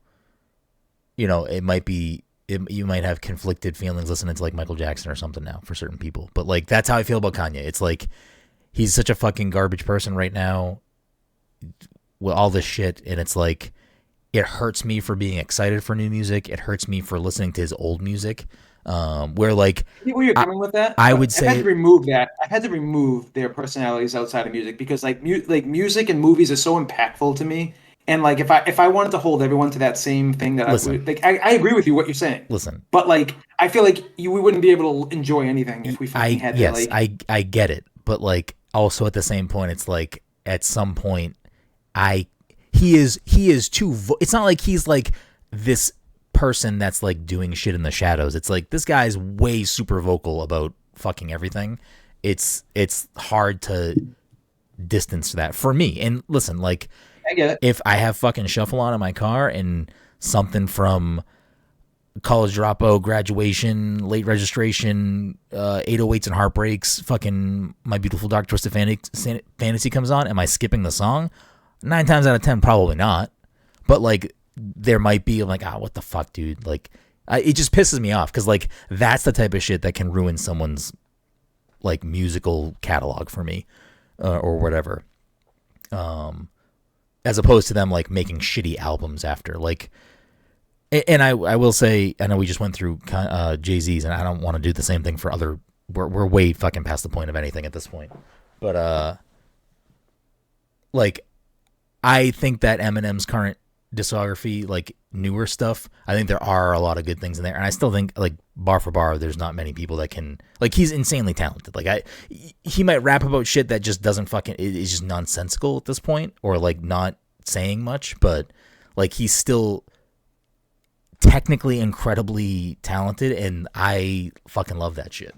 you know, it might be you might have conflicted feelings listening to like Michael Jackson or something now for certain people. But like that's how I feel about Kanye. It's like he's such a fucking garbage person right now with all this shit, and it's like it hurts me for being excited for new music. It hurts me for listening to his old music. Where like I see where you're coming with that. I But would I've had say to remove that. I've had to remove their personalities outside of music because like music and movies are so impactful to me. And like if I wanted to hold everyone to that same thing that Listen. I agree with you what you're saying. listen. But like I feel like we wouldn't be able to enjoy anything if we fucking I had to yes, like I get it, but like also at the same point, it's like at some point, I he is too. It's not like he's like this person that's like doing shit in the shadows. It's like this guy's way super vocal about fucking everything. It's hard to distance that for me. And listen, like I get it. if I have fucking shuffle on in my car and something from college dropout, graduation, late registration, 808s and heartbreaks, fucking My Beautiful Dark Twisted Fantasy comes on, am I skipping the song? 9 times out of 10, probably not. But like, there might be like, what the fuck, dude? Like, it just pisses me off because like that's the type of shit that can ruin someone's like musical catalog for me, or whatever. As opposed to them like making shitty albums after like. And I will say, I know we just went through Jay-Z's, and I don't want to do the same thing for other. We're way fucking past the point of anything at this point. But like, I think that Eminem's current discography, like newer stuff, I think there are a lot of good things in there, and I still think like bar for bar, there's not many people that can like. He's insanely talented. Like he might rap about shit that just doesn't fucking is just nonsensical at this point, or like not saying much, but like he's still technically incredibly talented, and I fucking love that shit.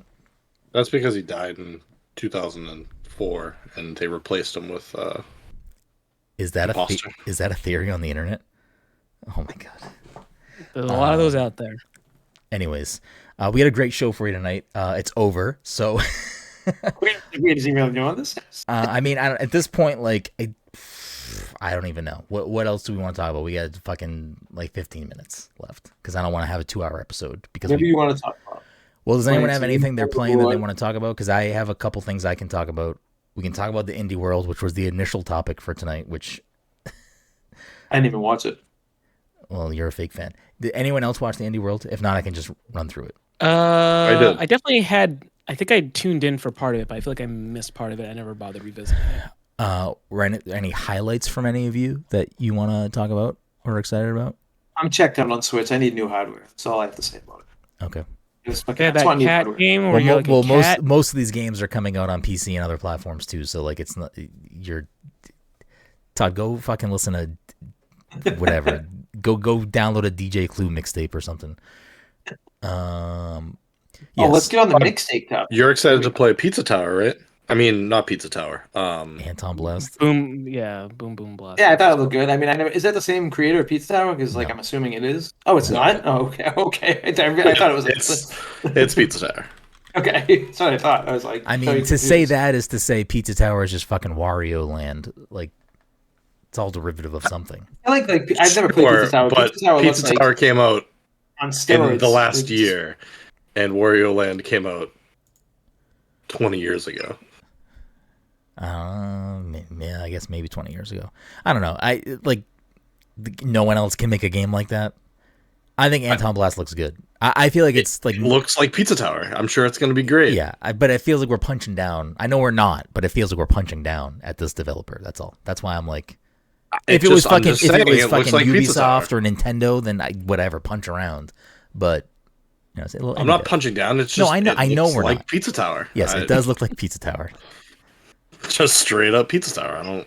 That's because he died in 2004, and they replaced him with Is that imposter. is that a theory on the internet? Oh my god. There's a lot of those out there. Anyways, we had a great show for you tonight. It's over, so We just really doing this. I mean, at this point, like, I don't even know what else do we want to talk about. We got fucking like 15 minutes left because I don't want to have a 2-hour episode. Because Whatever you want to talk about. well, does anyone have Playing anything they're playing that they Overwatch. want to talk about? Because I have a couple things I can talk about. We can talk about the indie world, which was the initial topic for tonight. Which, I didn't even watch it. well, you're a fake fan. Did anyone else watch the indie world? If not, I can just run through it. I did. I definitely had. I think I tuned in for part of it, but I feel like I missed part of it. I never bothered revisiting it. Were any highlights from any of you that you want to talk about or are excited about? I'm checked out on Switch. I need new hardware. That's all I have to say about it. Okay. Just They fucking, had I just want that new cat hardware. game where you're like a cat. most of these games are coming out on PC and other platforms too. So like, it's not you're Todd. Go fucking listen to whatever. go download a DJ Clue mixtape or something. Oh, Yes. let's get on the mixtape top. You're excited to play Pizza Tower, right? I mean, not Pizza Tower. Anton Blast. Boom, yeah, boom, boom, blast. Yeah, I thought it looked good. I mean, I never. Is that the same creator of Pizza Tower? Because like No. I'm assuming it is. Oh, it's No. not. Oh, okay, okay. I thought it was. it's Pizza Tower. Okay, that's what I thought. I was like, I mean, very to say confused. that is to say Pizza Tower is just fucking Wario Land. Like, it's all derivative of something. I like I've never played Sure, Pizza Tower. but Pizza Tower looks Pizza like Tower came out on steroids in the last Like, year, and Wario Land came out 20 years ago. Yeah, I guess maybe 20 years ago. I don't know. No one else can make a game like that. I think Anton Blast looks good. I feel like it's like It looks like Pizza Tower. I'm sure it's going to be great. yeah, but it feels like we're punching down. I know we're not, but it feels like we're punching down at this developer. That's all. That's why I'm like, if it was I'm fucking just saying, it looks fucking like Pizza Tower. Ubisoft or Nintendo, then whatever, punch around. But you know, it's a little I'm not indie. punching down. It's No, just I know- it I know looks we're like not. Pizza Tower. Yes, it does look like Pizza Tower. Just straight up Pizza Tower. I don't.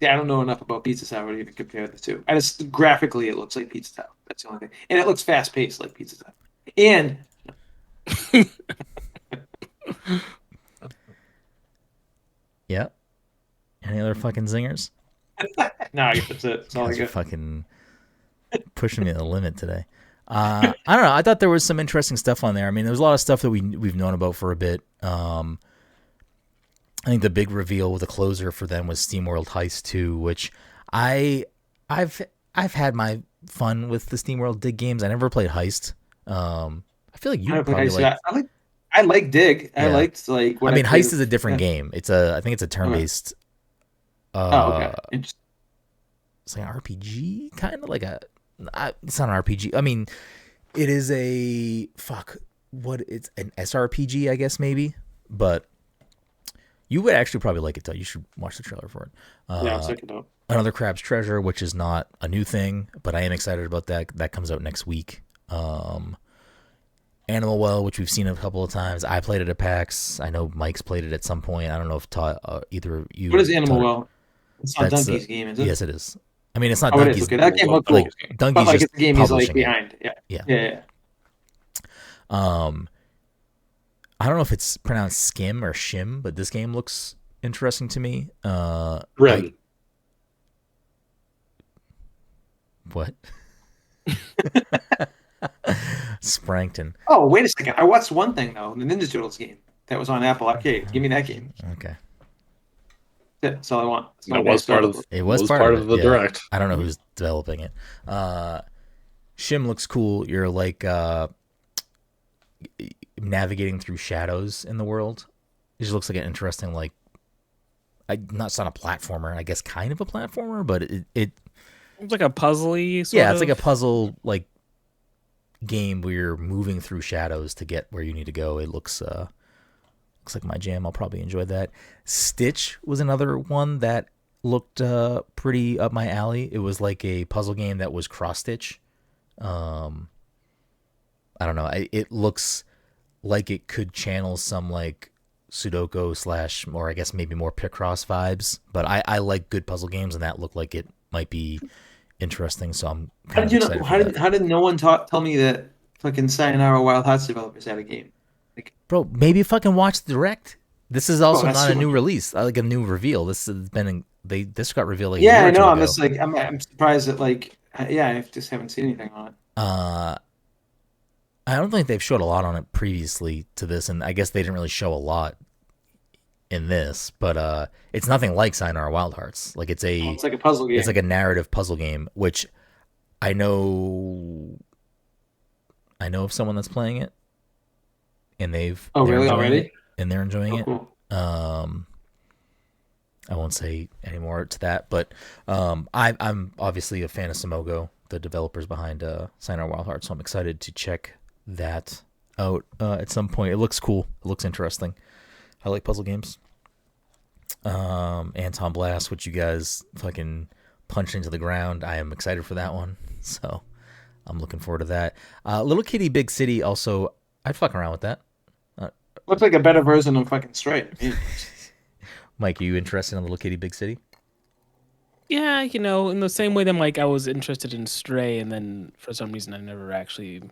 Yeah, I don't know enough about Pizza Tower to even compare the two. I just graphically, it looks like Pizza Tower. That's the only thing, and it looks fast paced like Pizza Tower. And Yeah. Any other fucking zingers? no, I guess that's it. That's all I Guys are got. fucking pushing me to the limit today. I don't know. I thought there was some interesting stuff on there. I mean, there was a lot of stuff that we've known about for a bit. I think the big reveal with the closer for them was SteamWorld Heist 2, which I've had my fun with the SteamWorld Dig games. I never played Heist. I feel like you I, probably like. I like Dig. I Yeah. liked like. When I mean, played Heist is a different game. I think it's a turn-based. Oh, okay. Interesting. It's like an RPG, kind of like it's not an RPG. I mean, it is it's an SRPG, I guess maybe. But you would actually probably like it, though. You should watch the trailer for it. Yeah, I'll check it out. Another Crab's Treasure, which is not a new thing, but I am excited about that. That comes out next week. Animal Well, which we've seen a couple of times. I played it at PAX. I know Mike's played it at some point. I don't know if Todd, either of you. What is Animal Todd- Well? It's not That's, Donkey's game, is it? Yes, it is. I mean, it's not Oh, it Donkey's. is. Okay, that game looked cool. Like Donkey's But like just it's the game he's like publishing it. behind. Yeah. Yeah. Yeah. I don't know if it's pronounced Skim or Shim, but this game looks interesting to me. Ren. What? Sprankton. Oh, wait a second. I watched one thing though, the Ninja Turtles game that was on Apple Arcade. Give me that game. Okay. That's all I want. It's That not was bad part of stuff. It was part of of the it, yeah. direct. I don't know who's developing it. Shim looks cool. You're like navigating through shadows in the world. It just looks like an interesting, like, it's not a platformer. I guess kind of a platformer, but it It's like a puzzly. yeah, it's like a puzzle like game where you're moving through shadows to get where you need to go. It looks like my jam. I'll probably enjoy that. Stitch was another one that looked pretty up my alley. It was like a puzzle game that was cross stitch. I don't know. It looks like it could channel some like Sudoku / or I guess maybe more Picross vibes. But I like good puzzle games, and that looked like it might be interesting. So I'm How kind did of you know? excited for that. How did no one tell me that fucking Sayonara Wild Hearts developers had a game? Like, Bro, maybe fucking watch the direct. This is oh, also that's not too a new much. release, like a new reveal. This has been this got revealed like a Yeah, year I or two know. I'm ago. just like I'm surprised that like yeah, I just haven't seen anything on it. Uh, I don't think they've showed a lot on it previously to this, and I guess they didn't really show a lot in this. But it's nothing like Sayonara Wild Hearts. Like Oh, it's like a puzzle it's like game. a narrative puzzle game, which I know I know of someone that's playing it, and Oh, they're really? enjoying it, Already? and they're enjoying Oh, it. cool. Um, I won't say any more to that, but I'm obviously a fan of Simogo, the developers behind Sayonara Wild Hearts, so I'm excited to check that out at some point. It looks cool. It looks interesting. I like puzzle games. Anton Blast, which you guys fucking punched into the ground. I am excited for that one, so I'm looking forward to that. Little Kitty Big City, also, I'd fuck around with that. Uh, Looks like a better version of fucking Stray to me. Mike, are you interested in Little Kitty Big City? Yeah, in the same way that like I was interested in Stray, and then for some reason I never actually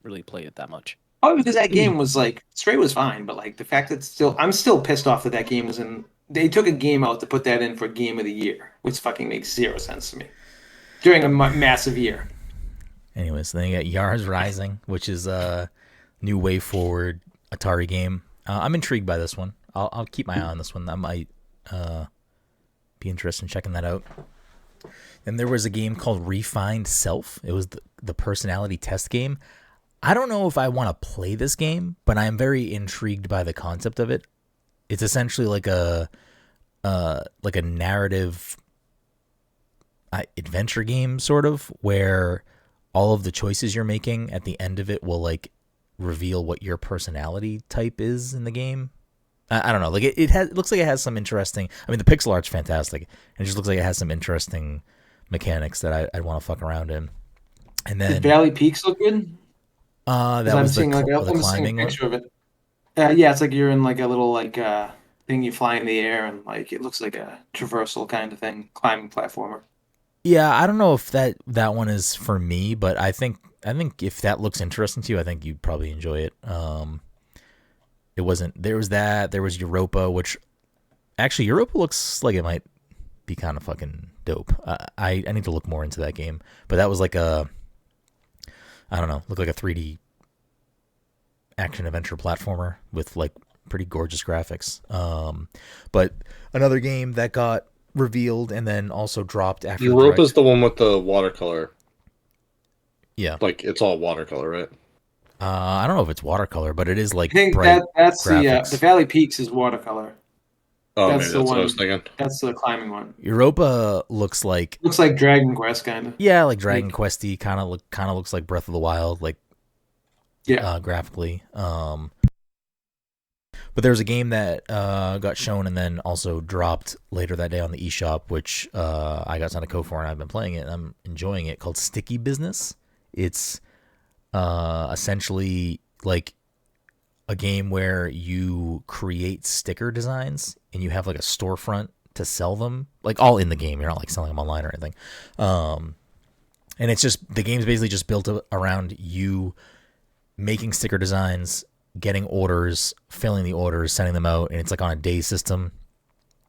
really played it that much. Oh, because that game was like Stray was fine, but like the fact that I'm still pissed off that that game was in. They took a game out to put that in for Game of the Year, which fucking makes zero sense to me during a massive year. Anyways, then you got Yars Rising, which is a new way forward Atari game. I'm intrigued by this one. I'll keep my eye on this one. I might be interested in checking that out. And there was a game called Refined Self. It was the personality test game. I don't know if I want to play this game, but I am very intrigued by the concept of it. It's essentially like a narrative adventure game, sort of, where all of the choices you're making at the end of it will like reveal what your personality type is in the game. I don't know. Like it looks like it has some interesting. I mean, the pixel art's fantastic, and it just looks like it has some interesting mechanics that I'd want to fuck around in. And Did then Valley Peaks look good? Because that I'm was seeing like the I'm seeing a climbing one. picture of it. Yeah, it's like you're in like a little like thing you fly in the air and like it looks like a traversal kind of thing, climbing platformer. Yeah, I don't know if that one is for me, but I think if that looks interesting to you, I think you'd probably enjoy it. It wasn't there was that there was Europa, which actually Europa looks like it might be kind of fucking dope. I need to look more into that game, but that was like I don't know, looked like a 3D action adventure platformer with like pretty gorgeous graphics. But another game that got revealed and then also dropped after the Europa's direct. the one with the watercolor. Yeah. Like, it's all watercolor, right? I don't know if it's watercolor, but it is like I think bright that's the graphics. Valley Peaks is watercolor. Oh, maybe That's the that's what I was one. thinking. That's the climbing one. Europa looks like Looks like Dragon Quest kind of. yeah, like Dragon Like, Questy kind of looks like Breath of the Wild, like yeah. graphically. But there's a game that got shown and then also dropped later that day on the eShop, which I got signed a code for and I've been playing it and I'm enjoying it, called Sticky Business. It's essentially like a game where you create sticker designs and you have like a storefront to sell them, like all in the game. You're not like selling them online or anything. And it's just the game's basically just built around you making sticker designs, getting orders, filling the orders, sending them out, and it's like on a day system.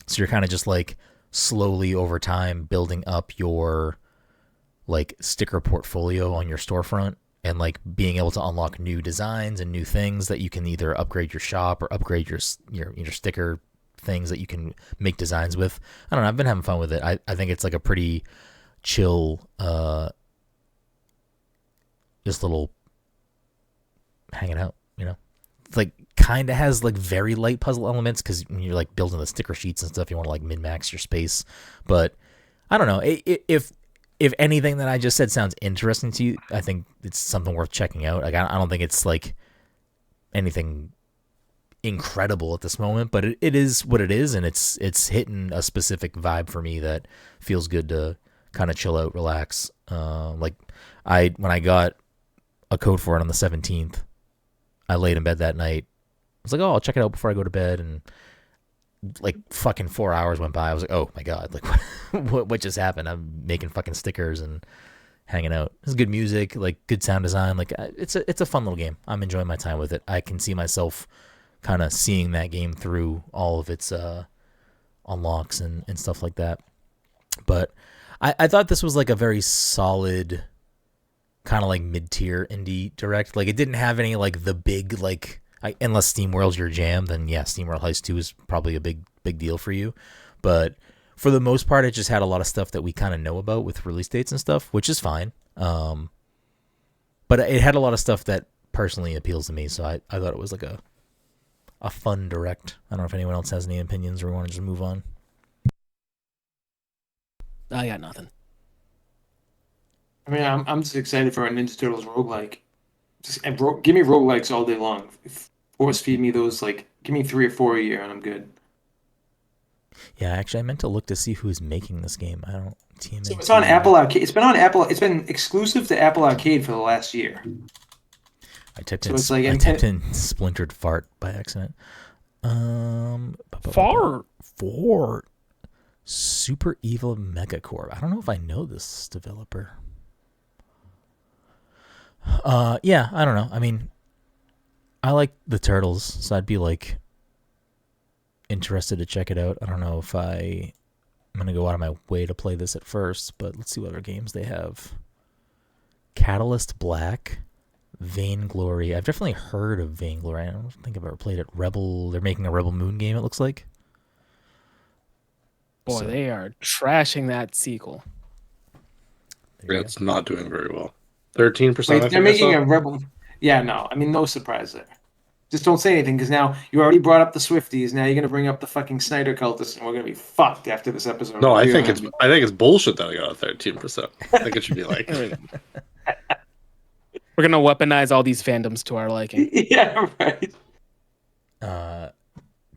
So you're kind of just like slowly over time building up your like sticker portfolio on your storefront and like being able to unlock new designs and new things that you can either upgrade your shop or upgrade your sticker things that you can make designs with. I don't know. I've been having fun with it. I think it's like a pretty chill, just little hanging out, you know? It's like kind of has like very light puzzle elements because when you're like building the sticker sheets and stuff, you want to like min-max your space. But I don't know. If anything that I just said sounds interesting to you, I think it's something worth checking out. Like I don't think it's like anything incredible at this moment, but it is what it is, and it's hitting a specific vibe for me that feels good to kind of chill out, relax. Like when I got a code for it on the 17th, I laid in bed that night. I was like, oh, I'll check it out before I go to bed, and like fucking 4 hours went by. I was like, oh my god, like what just happened? I'm making fucking stickers and hanging out. It's good music, like good sound design. Like it's a fun little game. I'm enjoying my time with it. I can see myself kind of seeing that game through all of its unlocks and stuff like that. But I thought this was like a very solid kind of like mid-tier indie direct. Like it didn't have any like the big like unless Steam World's your jam, then yeah, Steam World Heist 2 is probably a big deal for you. But for the most part, it just had a lot of stuff that we kind of know about with release dates and stuff, which is fine. But it had a lot of stuff that personally appeals to me, so I thought it was like a fun direct. I don't know if anyone else has any opinions or we want to just move on. I got nothing. I mean, I'm just excited for a Ninja Turtles roguelike. Just give me roguelikes all day long. Force feed me those, like, give me 3 or 4 a year and I'm good. Yeah, actually, I meant to look to see who's making this game. I don't. TMNT. So it's on Apple Arcade. It's been on Apple. It's been exclusive to Apple Arcade for the last year. I typed So in. it's like I typed in "splintered fart" by accident. Fart. Fart. Super Evil Megacorp. I don't know if I know this developer. Yeah, I don't know. I mean, I like the Turtles, so I'd be like interested to check it out. I don't know if I'm gonna go out of my way to play this at first, but let's see what other games they have. Catalyst Black, Vainglory. I've definitely heard of Vainglory. I don't think I've ever played it. Rebel. They're making a Rebel Moon game. It looks like. Boy, So, they are trashing that sequel. there you go. It's not doing very well. 13%. Wait, I they're think I making saw. a Rebel. Yeah, no. I mean, no surprise there. Just don't say anything because now you already brought up the Swifties. Now you're gonna bring up the fucking Snyder cultists, and we're gonna be fucked after this episode. No, I We are think gonna it's be- I think it's bullshit that I got a 13%. I think it should be like We're gonna weaponize all these fandoms to our liking. Yeah, right.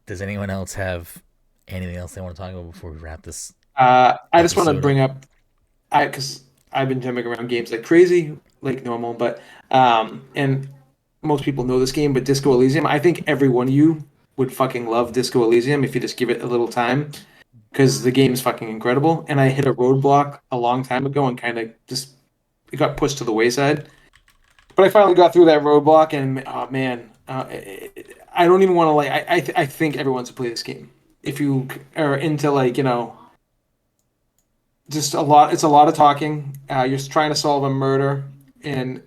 Does anyone else have anything else they want to talk about before we wrap this I just want to episode bring up? up, because I've been jumping around games like crazy, like normal, but and most people know this game, but Disco Elysium. I think every one of you would fucking love Disco Elysium if you just give it a little time, because the game is fucking incredible. And I hit a roadblock a long time ago and kind of just it got pushed to the wayside. But I finally got through that roadblock, and oh man, I don't even want to like. I think everyone should play this game if you are into like just a lot. It's a lot of talking. You're just trying to solve a murder, and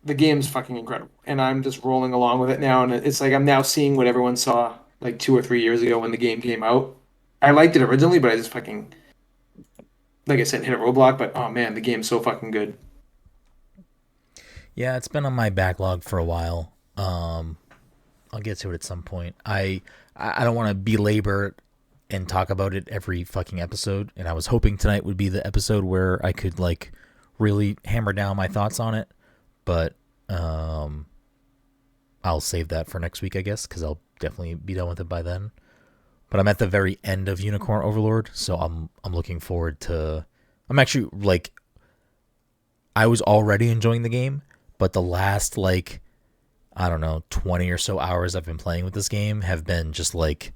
the game's fucking incredible. And I'm just rolling along with it now, and it's like I'm now seeing what everyone saw like 2 or 3 years ago when the game came out. I liked it originally, but I just fucking, like I said, hit a roadblock. But oh man, the game's so fucking good. Yeah, it's been on my backlog for a while. I'll get to it at some point. I don't want to belabor and talk about it every fucking episode, and I was hoping tonight would be the episode where I could like really hammer down my thoughts on it, but I'll save that for next week, I guess, because I'll definitely be done with it by then. But I'm at the very end of Unicorn Overlord, so I'm looking forward to. I'm actually like, I was already enjoying the game, but the last like, I don't know, 20 or so hours I've been playing with this game have been just like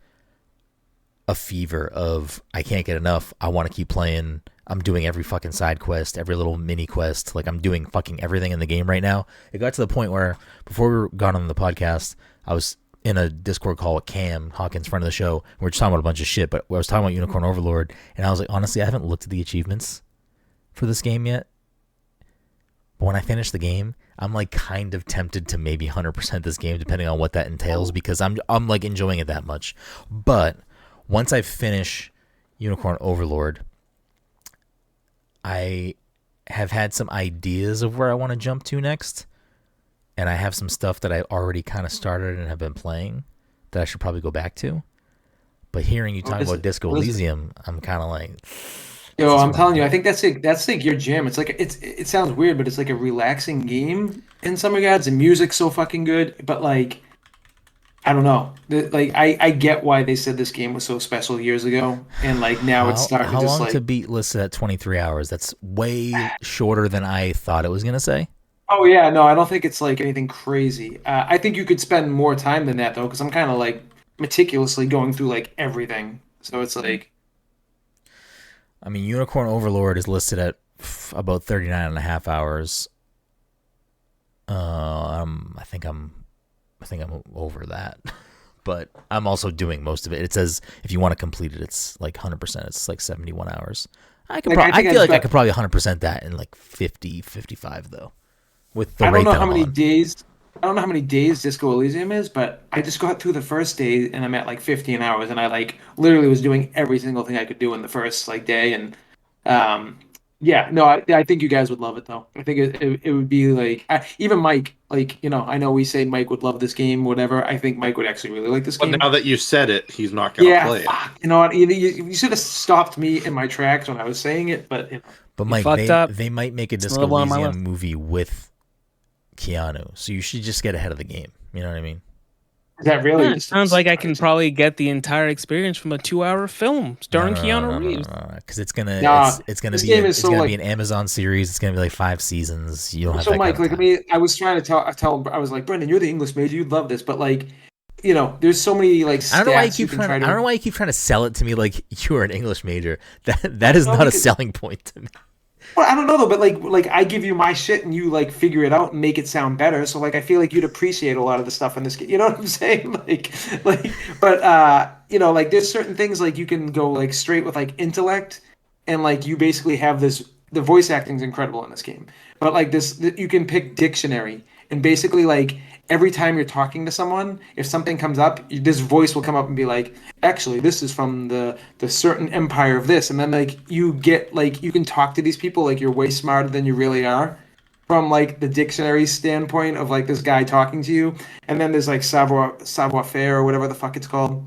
a fever of I can't get enough. I want to keep playing. I'm doing every fucking side quest, every little mini quest. Like I'm doing fucking everything in the game right now. It got to the point where before we got on the podcast, I was in a Discord call with Cam Hawkins, friend of the show. We were just talking about a bunch of shit, but I was talking about Unicorn Overlord, and I was like, honestly, I haven't looked at the achievements for this game yet. But when I finish the game, I'm like kind of tempted to maybe 100% this game, depending on what that entails, because I'm like enjoying it that much. But once I finish Unicorn Overlord, I have had some ideas of where I want to jump to next, and I have some stuff that I already kind of started and have been playing that I should probably go back to. But hearing you talk about Disco Elysium, I'm kind of like, Yo, I'm telling you, I think that's like your jam. It's like it sounds weird, but it's like a relaxing game in some regards. The music's so fucking good, but like I don't know. Like I get why they said this game was so special years ago, and like now it's starting how to just long like. to beat listed at 23 hours? That's way shorter than I thought it was gonna say. Oh yeah, no, I don't think it's like anything crazy. I think you could spend more time than that though, because I'm kind of like meticulously going through like everything. So it's like I mean, Unicorn Overlord is listed at about 39 and a half hours. I think I'm over that. But I'm also doing most of it. It says if you want to complete it, it's like 100%. It's like 71 hours. Like I I think I feel just like I got. could probably 100% that in like 50, 55 though, with the I don't rate know that how I'm many on. days. I don't know how many days Disco Elysium is, but I just got through the first day and I'm at like 15 hours, and I like literally was doing every single thing I could do in the first like day, and um, yeah, no, I think you guys would love it though. I think it would be like even Mike, like I know we say Mike would love this game, whatever. I think Mike would actually really like this But game. now that you said it, he's not gonna Yeah, play it. fuck. You know what? You should have stopped me in my tracks when I was saying it, but But You Mike, fucked up. they might make a It's Disco another one on my Elysium list. movie with Keanu, so you should just get ahead of the game. You know what I mean? is that really Yeah, it just sounds like I can probably get the entire experience from a 2-hour film No, starring no, no, Keanu no, no, Reeves. no, because it's gonna nah? This game is it's so gonna be like an Amazon series. It's gonna be like 5 seasons. You don't have so that kind Mike. of Like I time. mean, I was trying to tell him I was like, Brendan, you're the English major, you'd love this, but like there's so many like I don't know why you stats you keep can trying try to. I to. don't know why you keep trying to sell it to me like you are an English major. That is No, not a because selling point to me. well, I don't know though, but like I give you my shit and you like figure it out and make it sound better. So like I feel like you'd appreciate a lot of the stuff in this game. You know what I'm saying? But like there's certain things like you can go like straight with like intellect, and like you basically have this. The voice acting's incredible in this game, but like you can pick dictionary, and basically like every time you're talking to someone, if something comes up, this voice will come up and be like, actually, this is from the certain empire of this, and then like you get like you can talk to these people like you're way smarter than you really are, from like the dictionary standpoint of like this guy talking to you, and then there's like savoir faire or whatever the fuck it's called.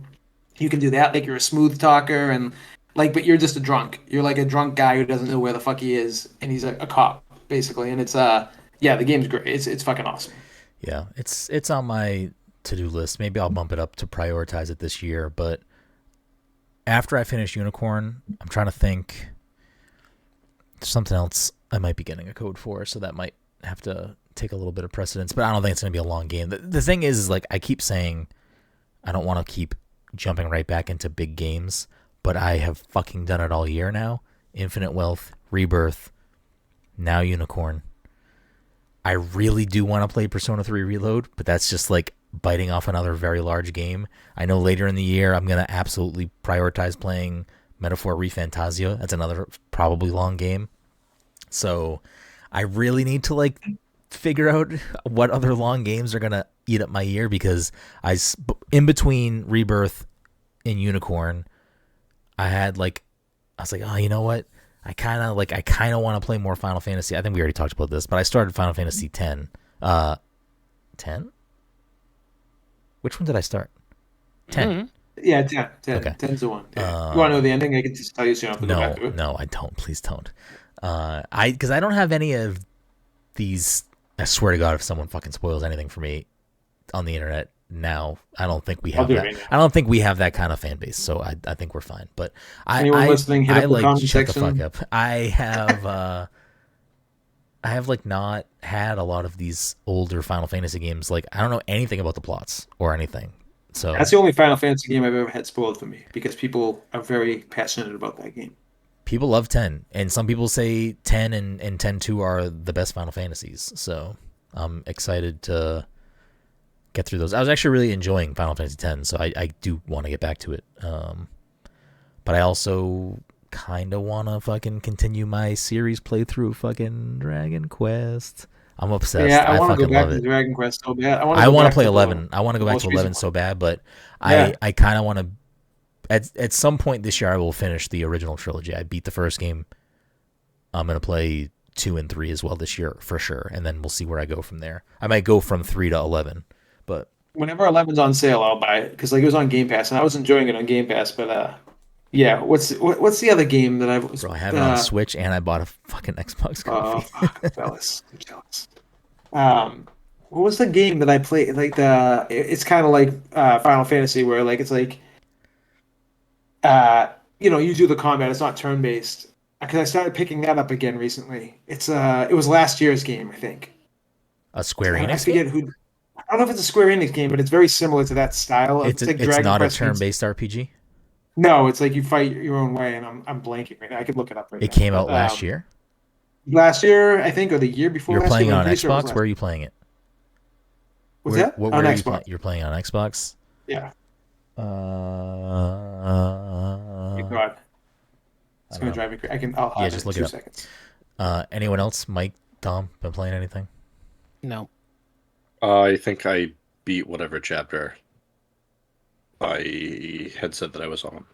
You can do that like you're a smooth talker, and like but you're just a drunk. You're like a drunk guy who doesn't know where the fuck he is, and he's a cop basically, and it's yeah, the game's great. It's fucking awesome. Yeah, it's on my to do list. Maybe I'll bump it up to prioritize it this year. But after I finish Unicorn, I'm trying to think. There's something else I might be getting a code for, so that might have to take a little bit of precedence. But I don't think it's gonna be a long game. The thing is like I keep saying I don't want to keep jumping right back into big games, but I have fucking done it all year now. Infinite Wealth, Rebirth, now Unicorn. I really do want to play Persona 3 Reload, but that's just like biting off another very large game. I know later in the year I'm going to absolutely prioritize playing Metaphor ReFantasia. That's another probably long game. So I really need to like figure out what other long games are going to eat up my year because in between Rebirth and Unicorn, I was like, oh, you know what? I kind of want to play more Final Fantasy. I think we already talked about this, but I started Final Fantasy 10. 10? Which one did I start? 10. Mhm. Yeah, 10, 10, Okay. 10's the one. Yeah. You want to know the ending? I can just tell you so you don't have to go back to it. No, I don't. Please don't. Because I don't have any of these. I swear to God, if someone fucking spoils anything for me on the internet now, I don't think we I'll have do it that. right now. I don't think we have that kind of fan base. So I think we're fine. But Anyone listening, hit I up the like comment shut the section. fuck up. I have like not had a lot of these older Final Fantasy games. Like I don't know anything about the plots or anything. So That's the only Final Fantasy game I've ever had spoiled for me because people are very passionate about that game. people love 10, and some people say 10 and 10-2 are the best Final Fantasies. So I'm excited to get through those. I was actually really enjoying Final Fantasy 10, so I do want to get back to it. But I also kind of want to fucking continue my series playthrough of fucking Dragon Quest. I'm obsessed. Yeah, I I want to go fucking back love to it. Dragon Quest so bad. I want to I go want to back play to 11. I want to go the back most to 11 recent so one. bad, but Yeah, I kind of want to. At some point this year, I will finish the original trilogy. I beat the first game. I'm gonna play 2 and 3 as well this year for sure, and then we'll see where I go from there. I might go from 3 to 11, but whenever 11's on sale, I'll buy it because like it was on Game Pass and I was enjoying it on Game Pass. But yeah, what's the other game that I was bro, I have it on Switch and I bought a fucking Xbox copy. fuck, I'm jealous. I'm jealous. What was the game that I played? Like it's kind of like Final Fantasy where like it's like you do the combat. It's not turn based. Because I started picking that up again recently. It was last year's game, I think. A Square I Enix game? forget who. I don't know if it's a Square Enix game, but it's very similar to that style. It's like It's Dragon not a Quest meets. turn-based RPG. No, it's like you fight your own way, and I'm blanking right now. I could look it up right It now, came but out last year. last year, I think, or the year before You're last year, playing but it I'm on pretty sure it was Xbox. last. Where are you playing it? What's that? Where On are you playing? Xbox. You're playing on Xbox. Yeah. Uh, Thank God. I It's don't gonna know. drive me crazy. I'll Yeah, have it just in look it two up. seconds. Anyone else? Mike, Dom, been playing anything? No. I think I beat whatever chapter I had said that I was on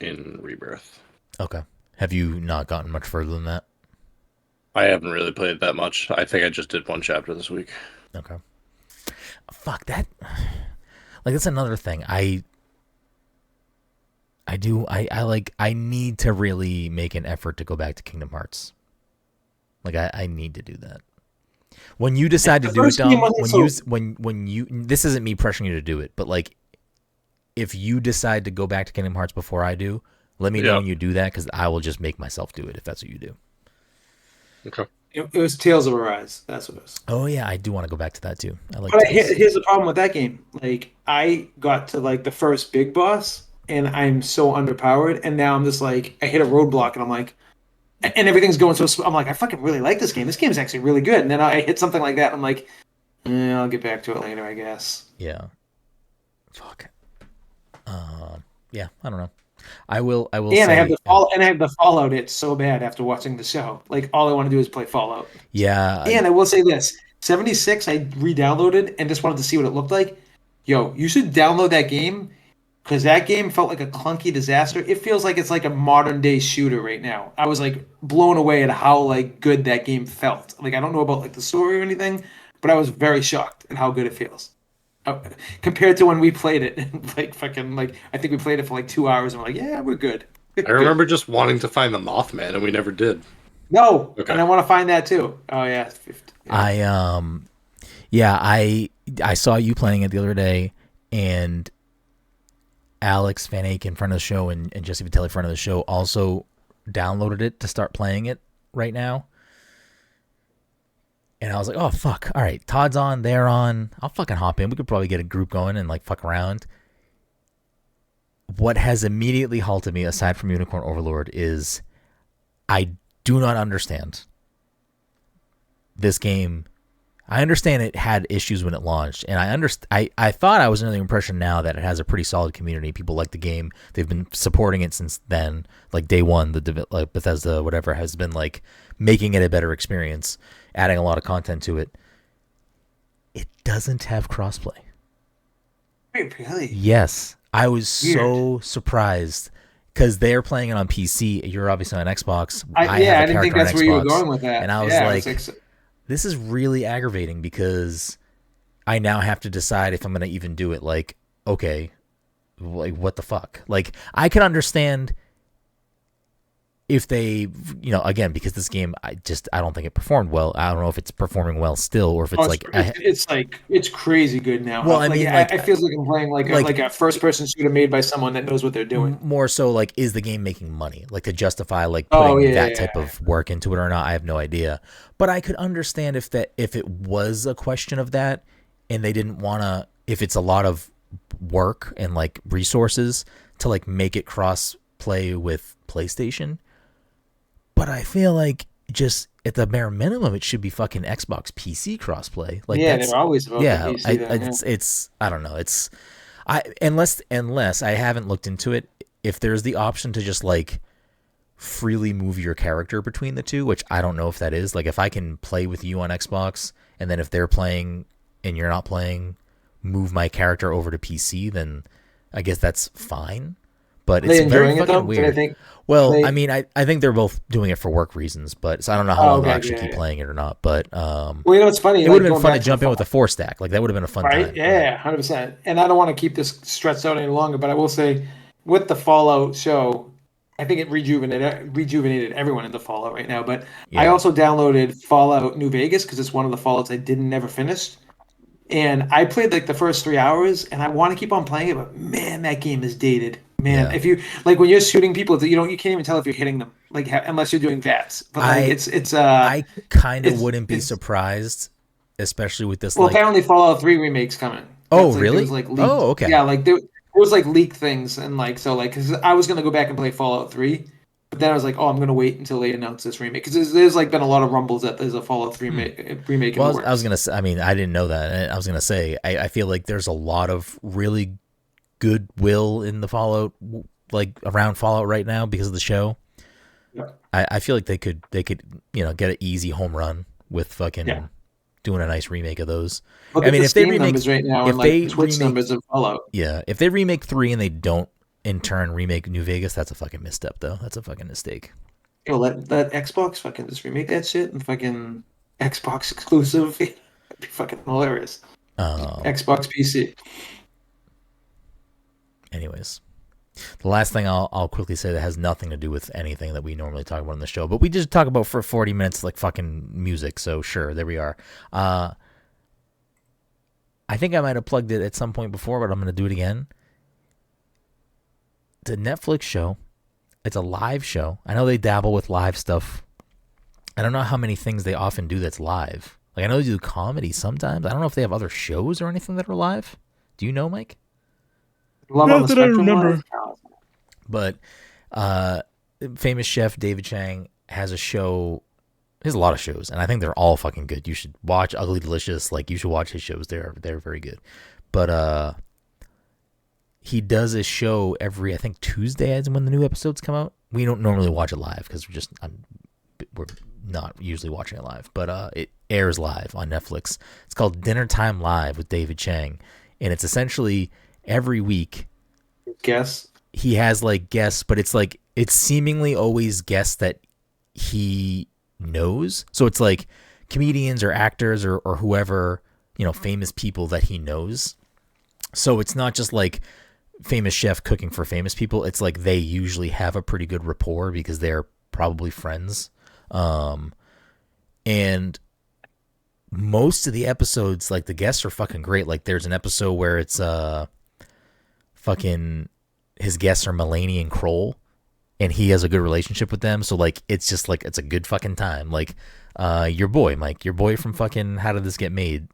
in Rebirth. Okay. Have you not gotten much further than that? I haven't really played that much. I think I just did one chapter this week. Okay. Fuck that. Like that's another thing. I need to really make an effort to go back to Kingdom Hearts. Like I need to do that. When you decide to The do it, first game Dom, wasn't so. when you this isn't me pressuring you to do it, but like if you decide to go back to Kingdom Hearts before I do, let me know Yeah. when you do that because I will just make myself do it if that's what you do. Okay. It was Tales of Arise. That's what it was. Oh yeah, I do want to go back to that too. I like But Tales. here's the problem with that game. Like, I got to like the first big boss, and I'm so underpowered, and now I'm just like, I hit a roadblock, and I'm like, and everything's going so. I'm like, I fucking really like this game. This game is actually really good. And then I hit something like that, and I'm like, I'll get back to it later, I guess. Yeah. Fuck. Yeah, I don't know. I will And I have say. the fall, and I have the Fallout. It's so bad after watching the show. Like, all I want to do is play Fallout. Yeah. And I will say this: 76, I re-downloaded and just wanted to see what it looked like. Yo, you should download that game because that game felt like a clunky disaster. It feels like it's like a modern day shooter right now. I was like blown away at how like good that game felt. Like I don't know about like the story or anything, but I was very shocked at how good it feels. Compared to when we played it, like fucking like I think we played it for like 2 hours and we're like, yeah, we're good. I remember just wanting to find the Mothman, and we never did. No, Okay. and I want to find that too. Oh yeah, 50, yeah. I saw you playing it the other day, and Alex Van Aken, friend of the show, and Jesse Vitelli, friend of the show, also downloaded it to start playing it right now. And I was like, oh, fuck. All right, Todd's on, they're on. I'll fucking hop in. We could probably get a group going and like fuck around. What has immediately halted me, aside from Unicorn Overlord, is I do not understand this game. I understand it had issues when it launched, and I thought I was under the impression now that it has a pretty solid community. People like the game; they've been supporting it since then, like day one. Like Bethesda, whatever, has been like making it a better experience, adding a lot of content to it. It doesn't have crossplay. Wait, really? Yes, I was Weird. so surprised because they're playing it on PC. You're obviously on Xbox. I have a didn't think character on that's where you were Xbox, going with that. and I was Yeah, like, it's this is really aggravating because I now have to decide if I'm going to even do it. Like, okay, like what the fuck? Like, I can understand if they, again, because this game, I don't think it performed well. I don't know if it's performing well still, or if it's it's crazy good now. Well, I mean, I feel like I'm playing like a first person shooter made by someone that knows what they're doing. more so like, is the game making money? Like to justify like Oh, putting yeah, that yeah, type of work into it or not? I have no idea. But I could understand if it was a question of that, and they didn't want to, if it's a lot of work and like resources to like make it cross play with PlayStation. But I feel like just at the bare minimum, it should be fucking Xbox PC crossplay. Like Yeah, that's they're always about the PC then, yeah. it's I don't know. It's unless I haven't looked into it. If there's the option to just like freely move your character between the two, which I don't know if that is. Like if I can play with you on Xbox, and then if they're playing and you're not playing, move my character over to PC, then I guess that's fine. But it's very fucking weird. Well, I mean, I think they're both doing it for work reasons, but so I don't know how long they'll actually keep playing it or not. But well, you know, it's funny. It would have been fun to jump in with a 4-stack. Like that would have been a fun time. Yeah, 100%. And I don't want to keep this stretched out any longer, but I will say, with the Fallout show, I think it rejuvenated everyone in the Fallout right now. But I also downloaded Fallout New Vegas because it's one of the Fallouts I didn't never finish. And I played like the first 3 hours, and I want to keep on playing it, but man, that game is dated. Man, if you like when you're shooting people, you can't even tell if you're hitting them, like unless you're doing VATS. But like I kind of wouldn't be surprised, especially with this. Well, apparently Fallout 3 remake's coming. Oh, really? Oh, okay. Yeah, like there was like leaked things and like so like because I was gonna go back and play Fallout 3, But then I was like, oh, I'm gonna wait until they announce this remake because there's like been a lot of rumbles that there's a Fallout 3 remake in Well, the works. I was gonna say. I mean, I didn't know that. I was gonna say. I feel like there's a lot of really goodwill in the Fallout, like around Fallout right now because of the show. Yeah. I feel like they could get an easy home run with fucking doing a nice remake of those. Look I at mean, the if they Steam remake, numbers right now if and like they Twitch remake, numbers of Fallout. yeah, if they remake 3 and they don't in turn remake New Vegas, that's a fucking misstep though. That's a fucking mistake. Yo, let Xbox fucking just remake that shit and fucking Xbox exclusive. That'd be fucking hilarious. Xbox PC. Anyways, the last thing I'll quickly say that has nothing to do with anything that we normally talk about on the show, but we just talk about for 40 minutes like fucking music. So sure, there we are. I think I might have plugged it at some point before, but I'm going to do it again. It's a Netflix show. It's a live show. I know they dabble with live stuff. I don't know how many things they often do that's live. Like I know they do comedy sometimes. I don't know if they have other shows or anything that are live. Do you know, Mike? Love on the Spectrum Live. But famous chef David Chang has a show. He has a lot of shows, and I think they're all fucking good. You should watch Ugly Delicious. Like you should watch his shows. They're very good. But he does a show every I think Tuesday is when the new episodes come out. We don't normally watch it live because we're not usually watching it live. But it airs live on Netflix. It's called Dinner Time Live with David Chang, and it's essentially every week. Guess. He has like guests, but it's like it's seemingly always guests that he knows. So it's like comedians or actors or whoever, famous people that he knows. So it's not just like famous chef cooking for famous people. It's like they usually have a pretty good rapport because they're probably friends. And most of the episodes, like the guests are fucking great. Like there's an episode where it's fucking his guests are Mulaney and Kroll, and he has a good relationship with them. So like it's just like it's a good fucking time. Like your boy Mike, your boy from fucking How Did This Get Made,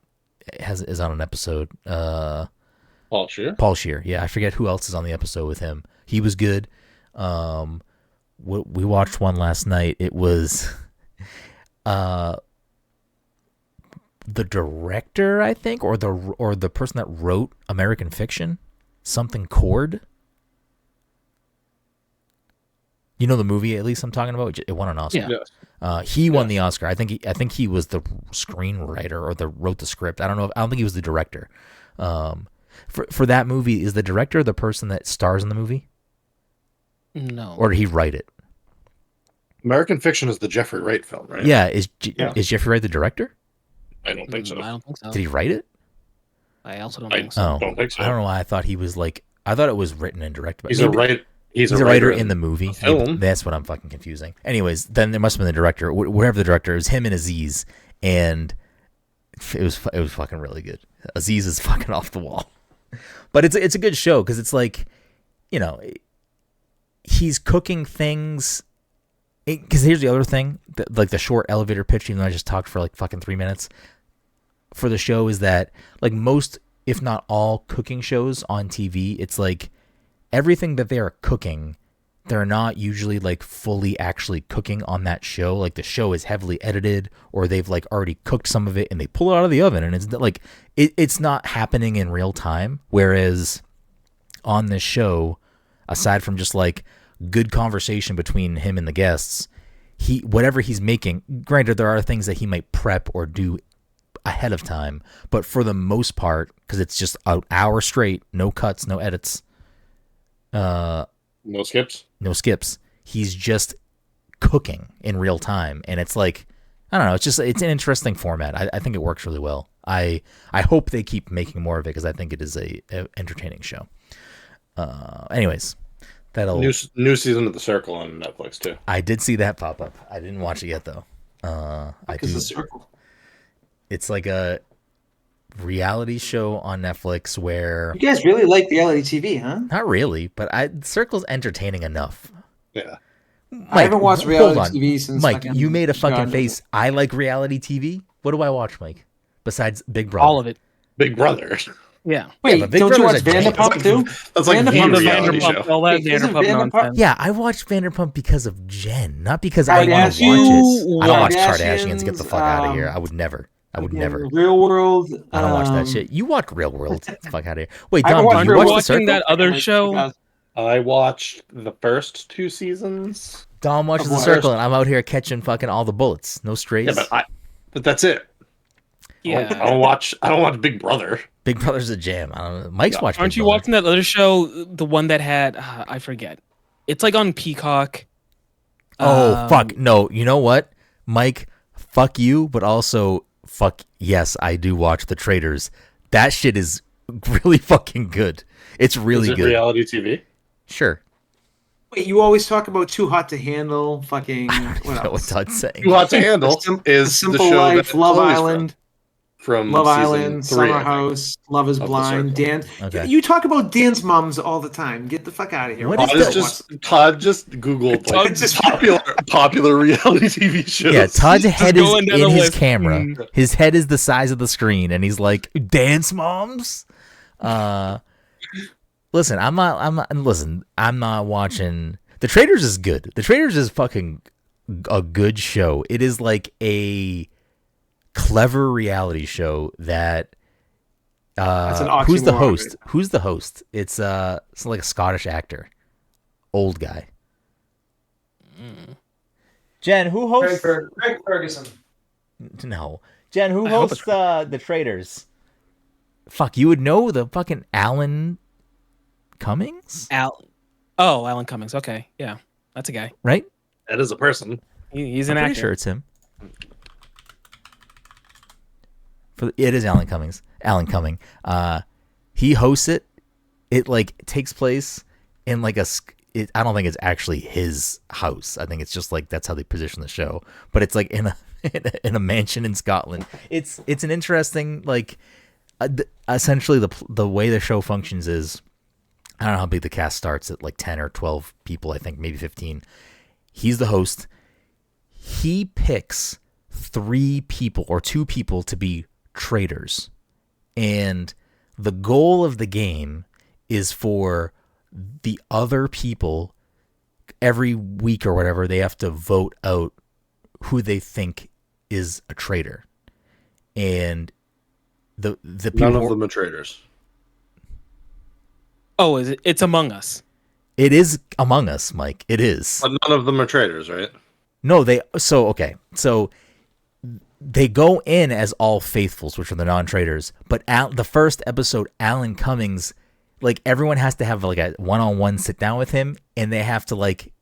is on an episode. Paul Scheer. Paul Scheer. Yeah, I forget who else is on the episode with him. He was good. We watched one last night. It was the director, I think, or the person that wrote American Fiction, something Cord. You know the movie, at least I'm talking about. It won an Oscar. Yeah. Yes. He won the Oscar. I think he was the screenwriter or wrote the script. I don't think he was the director. For that movie, is the director the person that stars in the movie? No. Or did he write it? American Fiction is the Jeffrey Wright film, right? Yeah. Is Jeffrey Wright the director? I don't think so. I don't think so. Did he write it? I also don't think so. Oh, don't think so. I don't know why I thought he was like. I thought it was written and directed. He's a writer. He's a writer in the movie. Film. That's what I'm fucking confusing. Anyways, then there must have been the director, whatever the director. It was him and Aziz, and it was fucking really good. Aziz is fucking off the wall, but it's a good show because it's like, he's cooking things. Because here's the other thing, like the short elevator pitch, even though I just talked for like fucking 3 minutes for the show, is that like most, if not all, cooking shows on TV, it's like everything that they are cooking, they're not usually like fully actually cooking on that show. Like the show is heavily edited, or they've like already cooked some of it and they pull it out of the oven, and it's like it's not happening in real time. Whereas on this show, aside from just like good conversation between him and the guests, whatever he's making, granted there are things that he might prep or do ahead of time, but for the most part, because it's just an hour straight, no cuts, no edits, no skips, he's just cooking in real time, and it's like, I don't know, it's an interesting format. I think it works really well. I hope they keep making more of it because I think it is a entertaining show. Anyways, that'll new season of The Circle on Netflix too. I did see that pop up. I didn't watch it yet though. The Circle. It's like a reality show on Netflix where You guys really like reality TV, huh? not really, but Circle's entertaining enough. Yeah. Mike, I haven't watched reality hold on. TV since Mike, fucking you made a fucking God. face. I like reality TV. What do I watch, Mike? Besides Big Brother. All of it. Big Brother. Yeah. Wait, but Big don't you Brother's watch a jam. Vanderpump too? That's like the Vanderpump- reality show. All that Isn't Vanderpump Vanderpump- nonsense. Yeah, I watched Vanderpump because of Jen, not because I want to watch Kardashians, it. I don't watch Kardashians, Kardashians. Get the fuck out of here. I would never. I would never. Real World. I don't watch that shit. You watch Real World. Get the fuck out of here. Wait, I Dom, watched do you Real watch World. The Circle? Watching that other show. I watched the first 2 seasons. Dom watches Of The what? Circle, and I'm out here catching fucking all the bullets. No strays. Yeah, but that's it. I Yeah. don't watch Big Brother. Big Brother's a jam. I don't know. Mike's watching. Aren't Big you Brother. watching that other show? The one that had I forget. It's like on Peacock. Oh fuck no! You know what, Mike? Fuck you, but also fuck yes, I do watch The Traitors. That shit is really fucking good. It's really Is it good. reality TV? Sure. Wait, you always talk about Too Hot to Handle. Fucking I what know what else? Todd's saying. Too Hot to Handle A is the Simple show Life, that Love Chloe's Island, from Love season Island, 3, Summer I think. House, Love Is of The Blind, Circle. Dan. Okay. You talk about Dan's moms all the time. Get the fuck out of here. What Watch is that. Todd just Googled like Todd just- popular reality TV shows. Yeah, Todd's head is going down in the his list. camera. Mm. His head is the size of the screen, and he's like, "Dance moms." Listen, I'm not watching. The Traitors is good. The Traitors is fucking a good show. It is like a clever reality show that. That's an Who's the oxymoron, host? right? Who's the host? It's like a Scottish actor, old guy. Jen, who hosts? Craig Ferguson. No, Jen, who I hope hosts The Traitors? Fuck, you would know the fucking Alan Cummings, Alan Cummings. Okay, yeah, that's a guy. right? That is a person. He's I'm an pretty actor. sure it's him. It is Alan Cummings. Alan Cumming. He hosts it. It like takes place in like I don't think it's actually his house. I think it's just like that's how they position the show. But it's like in a mansion in Scotland. It's an interesting like. Essentially, the way the show functions is, I don't know how big the cast starts at like 10 or 12 people. I think maybe 15. He's the host. He picks 3 people or 2 people to be traitors. And the goal of the game is for the other people every week or whatever, they have to vote out who they think is a traitor. And the people, None of them are traitors. Oh, is it? It's Among Us. it is Among Us, Mike. It is. But none of them are traitors, right? No, so they go in as all faithfuls, which are the non-traitors. But the first episode, Alan Cummings, like everyone has to have like a one-on-one sit down with him, and they have to like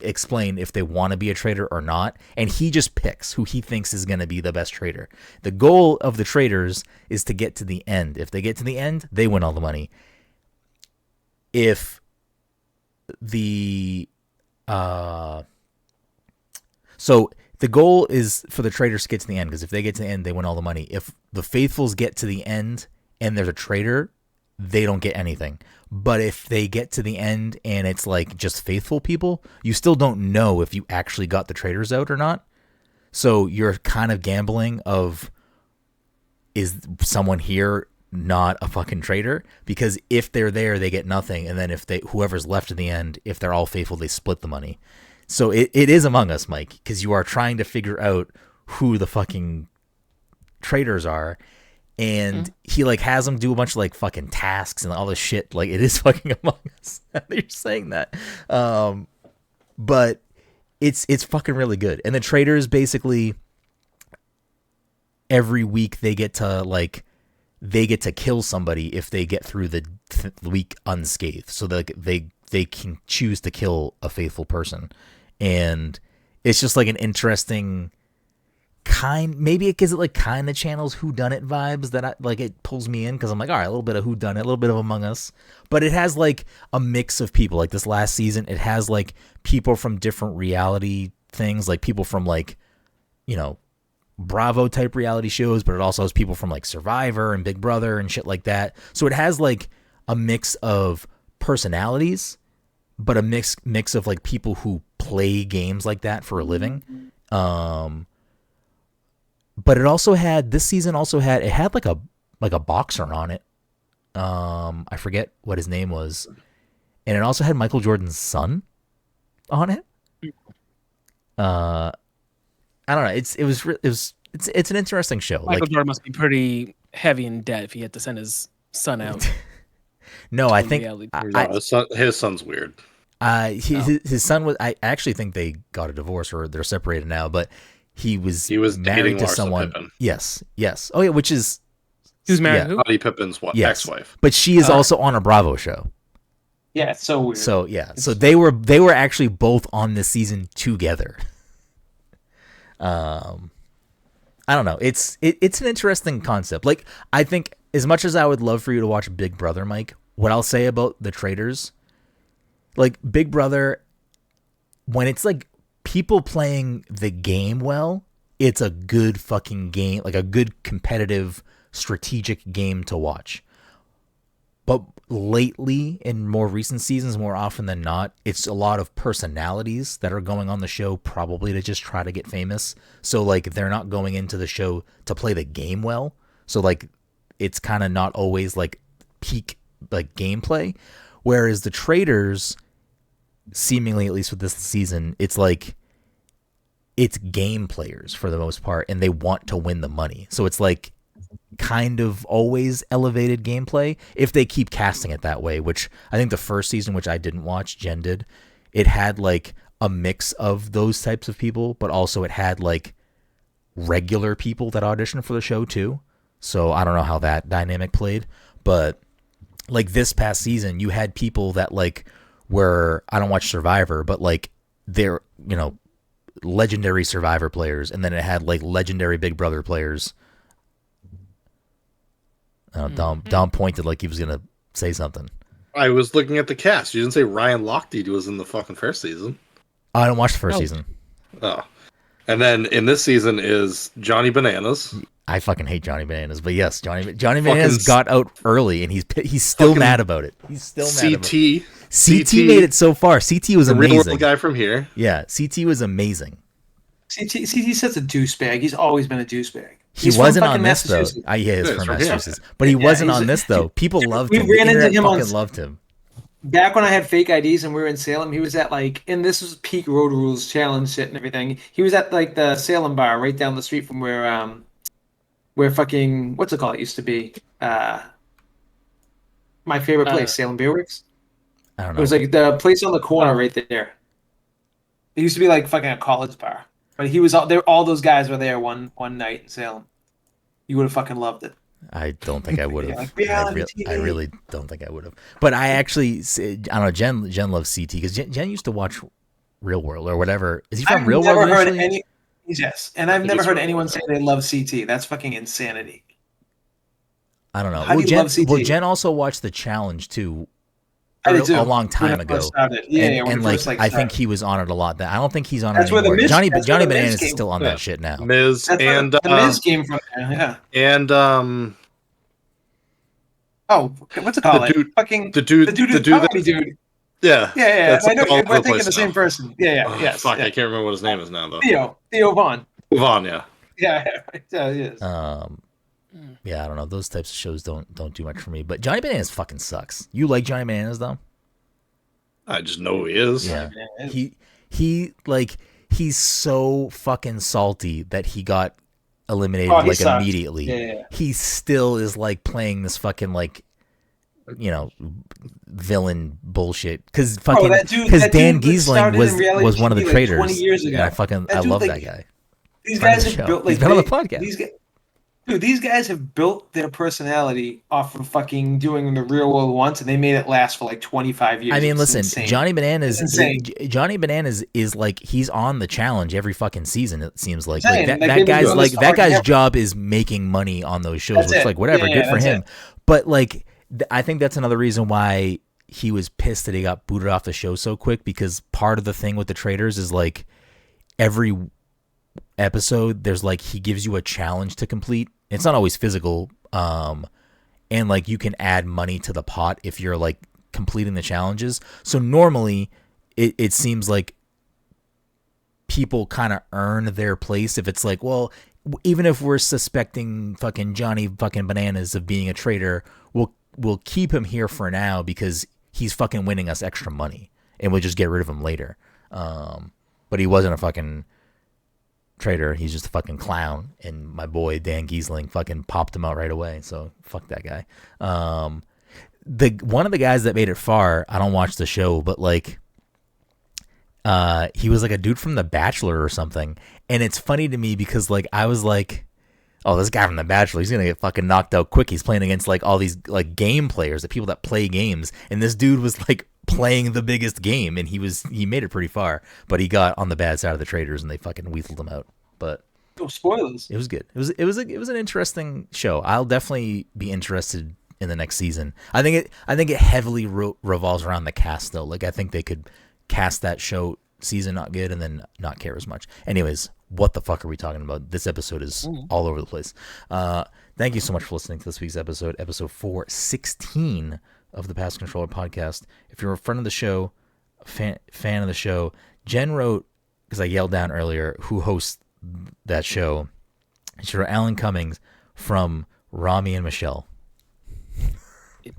explain if they want to be a traitor or not. And he just picks who he thinks is going to be the best traitor. The goal of the traitors is to get to the end. If they get to the end, they win all the money. If the so the goal is for the traitors to get to the end, because if they get to the end, they win all the money. If the faithfuls get to the end and there's a traitor, they don't get anything. But if they get to the end and it's like just faithful people, you still don't know if you actually got the traitors out or not. So you're kind of gambling of, is someone here not a fucking traitor? Because if they're there, they get nothing. And then if whoever's left in the end, if they're all faithful, they split the money. So it is Among Us, Mike, because you are trying to figure out who the fucking traitors are. And he like has them do a bunch of like fucking tasks and all this shit. Like it is fucking Among Us. You're saying that. But it's fucking really good. And the traitors basically every week they get to kill somebody if they get through the week unscathed. So they can choose to kill a faithful person. And it's just like an interesting maybe it gives it like kind of channels whodunit vibes that I like. It pulls me in because I'm like, all right, a little bit of whodunit, a little bit of Among Us, but it has like a mix of people. Like this last season, it has like people from different reality things, like people from like, you know, Bravo type reality shows, but it also has people from like Survivor and Big Brother and shit like that. So it has like a mix of personalities, but a mix of like people who play games like that for a living. But it also had, this season also had, it had like like a boxer on it. I forget what his name was, and it also had Michael Jordan's son on it. I don't know. It's an interesting show. Michael Like, Jordan must be pretty heavy in debt if he had to send his son out. no, to I win think reality. No, his son's weird. his son was. I actually think they got a divorce or they're separated now. But he was dating married to Larsa someone. Pippen. Yes. Oh yeah, which is Who's married yeah. to who? Scottie Pippen's Yes. ex-wife. But she is also on a Bravo show. Yeah, it's so weird. So yeah, so they were actually both on this season together. I don't know. It's an interesting concept. Like, I think as much as I would love for you to watch Big Brother, Mike, what I'll say about the traders, like Big Brother, when it's like people playing the game well, it's a good fucking game, like a good competitive strategic game to watch. But lately, in more recent seasons, more often than not, it's a lot of personalities that are going on the show probably to just try to get famous. So, like, they're not going into the show to play the game well. So, like, it's kind of not always, like, peak, like, gameplay. Whereas the traders, seemingly, at least with this season, it's like, it's game players for the most part, and they want to win the money. So it's like, kind of always elevated gameplay if they keep casting it that way, which I think the first season, which I didn't watch, Jen did, it had like a mix of those types of people, but also it had like regular people that auditioned for the show too. So I don't know how that dynamic played, but like this past season, you had people that like were, I don't watch Survivor, but like they're, you know, legendary Survivor players, and then it had like legendary Big Brother players. Dom pointed like he was gonna say something. I was looking at the cast. You didn't say Ryan Lochte was in the fucking first season. I didn't watch the first season. Oh. And then in this season is Johnny Bananas. I fucking hate Johnny Bananas, but yes, Johnny Bananas got out early, and he's still mad about it. He's still mad about it. CT made it so far. CT was the amazing. real world guy from here. Yeah, CT was amazing. CT's such a douchebag. He's always been a douchebag. He wasn't on this though. He is from Massachusetts, but he wasn't on this though. People loved him. We ran into him fucking loved him. Back when I had fake IDs and we were in Salem, he was at like, and this was peak Road Rules challenge shit and everything. He was at like the Salem bar right down the street from where fucking what's it called? It used to be my favorite place, Salem Beer Works. I don't know. It was like the place on the corner right there. It used to be like fucking a college bar, but he was there. All those guys were there one night in Salem. You would have fucking loved it. I don't think I would have. Yeah, I really don't think I would have. But I actually, I don't know. Jen loves CT because Jen used to watch Real World or whatever. Is he from Real World? Yes, and I've never heard anyone say they love CT. That's fucking insanity. I don't know. How do you love CT? Well, Jen also watched The Challenge too. I did too. A long time ago. And like I think he was on it a lot. I don't think he's on it anymore. Johnny Bananas is still on that shit now. Miz and the Miz came from there, yeah. And what's it called? The dude. Dude. Yeah. I know. We're thinking the same person. Yes. Fuck, I can't remember what his name is now though. Theo Vaughn. Vaughn, yeah. Yeah, yes. Yeah, I don't know. Those types of shows don't do much for me. But Johnny Bananas fucking sucks. You like Johnny Bananas though? I just know he is. Yeah. He's so fucking salty that he got eliminated immediately. Yeah. He still is like playing this fucking like, you know, villain bullshit because Dan Giesling was one of the traitors. 20 years ago. And I love that guy. These guys have built he's been on the podcast. These guys have built their personality off of fucking doing the real world once, and they made it last for like 25 years. I mean, listen, insane. Johnny Bananas is like he's on the challenge every fucking season. It seems like that guy's job is making money on those shows. Which like whatever, good for him. But like, I think that's another reason why he was pissed that he got booted off the show so quick, because part of the thing with the traders is like every episode there's like he gives you a challenge to complete. It's not always physical, and like you can add money to the pot if you're like completing the challenges. So normally it seems like people kind of earn their place if it's like, well, even if we're suspecting fucking Johnny fucking Bananas of being a traitor, we'll keep him here for now because he's fucking winning us extra money, and we'll just get rid of him later. But he wasn't a fucking traitor. He's just a fucking clown, and my boy Dan Giesling fucking popped him out right away. So fuck that guy. The one of the guys that made it far, I don't watch the show, but like he was like a dude from The Bachelor or something. And it's funny to me because like I was like, oh, this guy from The Bachelor, he's gonna get fucking knocked out quick. He's playing against like all these like game players, the people that play games, and this dude was like playing the biggest game, and he made it pretty far, but he got on the bad side of the traders, and they fucking weaseled him out. But Oh, spoilers. it was good. It was an interesting show. I'll definitely be interested in the next season. I think it heavily revolves around the cast though. Like I think they could cast that show season not good and then not care as much. Anyways, what the fuck are we talking about? This episode is all over the place. Thank you so much for listening to this week's episode 416 of the Pass Controller podcast. If you're a friend of the show, fan of the show, Jen wrote, because I yelled down earlier, who hosts that show. She wrote Alan Cummings from Rami and Michelle.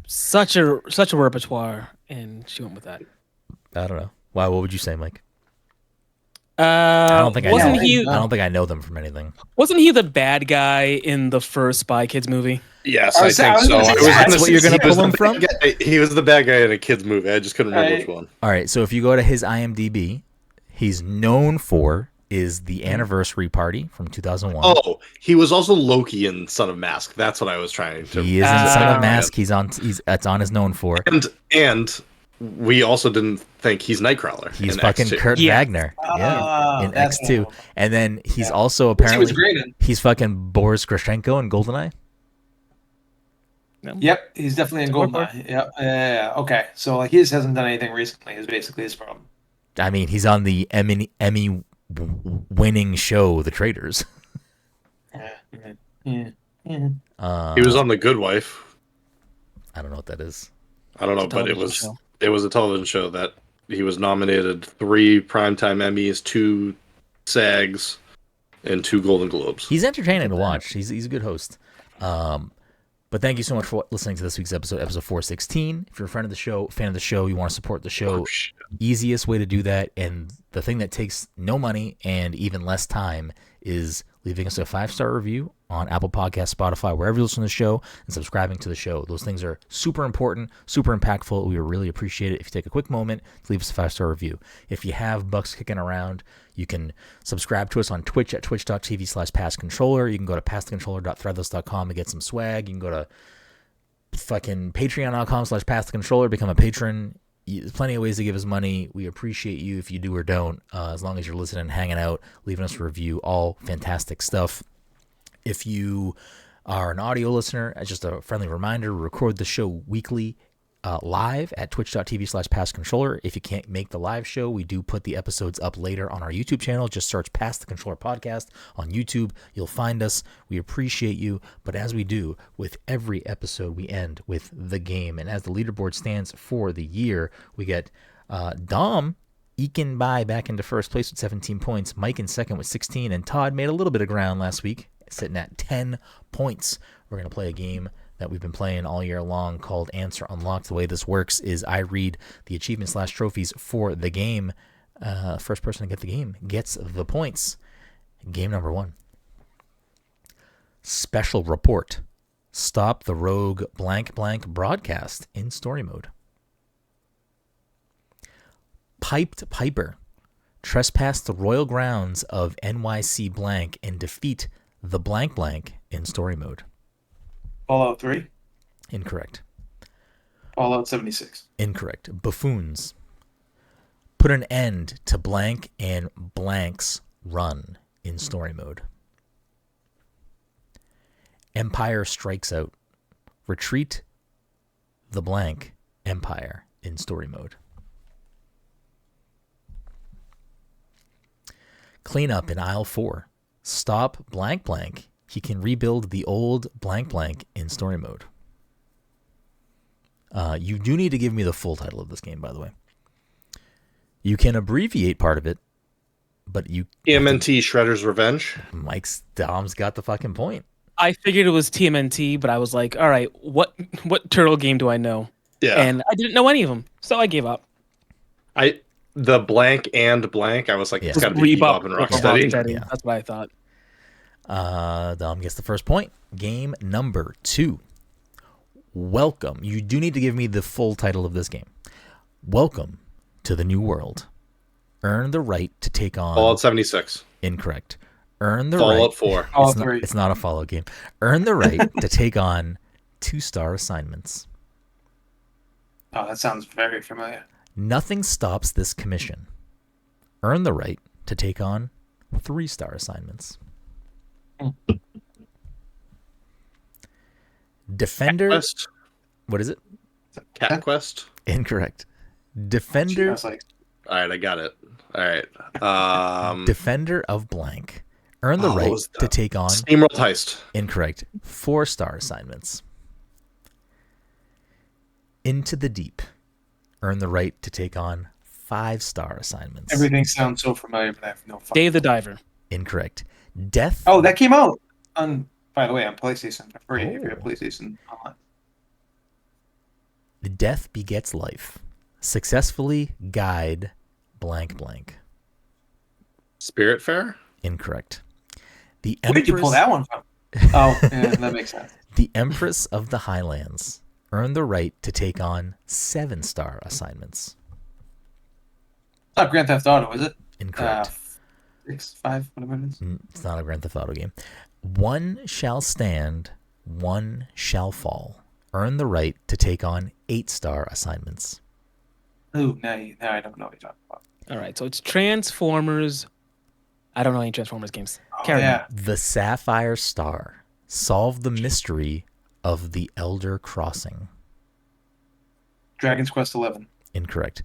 Such a repertoire, and she went with that. I don't know. Wow, what would you say, Mike? I don't think I wasn't know. he? I don't think I know them from anything. Wasn't he the bad guy in the first Spy Kids movie? Yes, I I was- think I was so. gonna say, I was that's gonna what say you're gonna he was pull him the from? bad guy- He was the bad guy in a kids movie. I just couldn't remember which one. All right, so if you go to his IMDb, he's known for is the anniversary party from 2001. Oh, he was also Loki in Son of Mask. That's what I was trying to. He is in Son of Ah. Mask. That's on his known for. And we also didn't think he's Nightcrawler. He's in fucking X2. Kurt Yeah. Wagner. Yeah, in that's X2. what And then he's Yeah. also he apparently was great in. he's fucking Boris Grushenko in GoldenEye. No? Yep, he's definitely in Goldeneye. Yep. Yeah. Okay. So like, he just hasn't done anything recently. Is basically his problem. I mean, he's on the Emmy winning show, The Traitors. Yeah. Uh, He was on The Good Wife. I don't know what that is. I don't know, It's a but it television was show. it was a television show that he was nominated 3 Primetime Emmys, 2 SAGs, and 2 Golden Globes. He's entertaining to watch. He's a good host. But thank you so much for listening to this week's episode 416. If you're a friend of the show, fan of the show, you want to support the show, Oh, shit. easiest way to do that, and the thing that takes no money and even less time, is leaving us a 5-star review on Apple Podcasts, Spotify, wherever you listen to the show, and subscribing to the show. Those things are super important, super impactful. We would really appreciate it if you take a quick moment to leave us a 5-star review. If you have bucks kicking around, you can subscribe to us on Twitch at twitch.tv/passcontroller. You can go to passcontroller.threadless.com to get some swag. You can go to fucking patreon.com/passcontroller, become a patron. There's plenty of ways to give us money. We appreciate you if you do or don't, as long as you're listening, hanging out, leaving us a review, all fantastic stuff. If you are an audio listener, as just a friendly reminder, we record the show weekly live at twitch.tv/passcontroller. If you can't make the live show, we do put the episodes up later on our YouTube channel. Just search Pass the Controller Podcast on YouTube. You'll find us. We appreciate you. But as we do with every episode, we end with the game. And as the leaderboard stands for the year, we get Dom eking by back into first place with 17 points, Mike in second with 16, and Todd made a little bit of ground last week, sitting at 10 points. We're going to play a game that we've been playing all year long called Answer Unlocked. The way this works is I read the achievement/trophies for the game. First person to get the game gets the points. Game number 1. Special report. Stop the rogue blank blank broadcast in story mode. Piped Piper. Trespass the royal grounds of NYC blank and defeat the blank blank in story mode. Fallout 3. Incorrect. Fallout 76. Incorrect. Buffoons. Put an end to blank and blank's run in story mode. Empire strikes out. Retreat the blank empire in story mode. Clean up in aisle 4. Stop blank blank. He can rebuild the old blank blank in story mode. You do need to give me the full title of this game, by the way. You can abbreviate part of it but you TMNT Shredder's Revenge. Mike's Dom's got the fucking point. I figured it was TMNT, but I was like, all right, what turtle game do I know? Yeah. And I didn't know any of them, so I gave up. The blank and blank, I was like, it's Yeah. got to be Bebop and or Rocksteady. Rocksteady. Yeah. That's what I thought. Dom gets the first point. Game number 2. Welcome. You do need to give me the full title of this game. Welcome to the New World. Earn the right to take on... Fallout 76. Incorrect. Earn the Fallout right... 4. It's not a Fallout game. Earn the right to take on 2-star assignments. Oh, that sounds very familiar. Nothing stops this commission. Earn the right to take on 3-star assignments. Defender. Cat Quest. What is it? Cat Quest. Incorrect. I Defender. was like, All right, I got it. All right. Defender of blank. Earn the what right was to that? take on... Steamroll Heist. Incorrect. 4-star assignments. Into the Deep. Earn the right to take on 5-star assignments. everything sounds so familiar, but I have no fucking... Dave the Diver. Incorrect. Death. Oh, that came out on, by the way, on PlayStation. I forget if you have Oh. PlayStation Online. Death begets life. Successfully guide blank blank. Spirit Fair. Incorrect. The Where did you pull that one from? Oh, yeah, that makes sense. The Empress of the Highlands. Earn the right to take on 7-star assignments. It's not Grand Theft Auto, is it? Incorrect. 6, 5, whatever it is. It's not a Grand Theft Auto game. One shall stand, one shall fall. Earn the right to take on 8-star assignments. Ooh, now I don't know what you're talking about. All right, so it's Transformers. I don't know any Transformers games. Oh, Carry on. yeah. The Sapphire Star. Solve the mystery of the Elder Crossing. Dragon's Quest 11. Incorrect.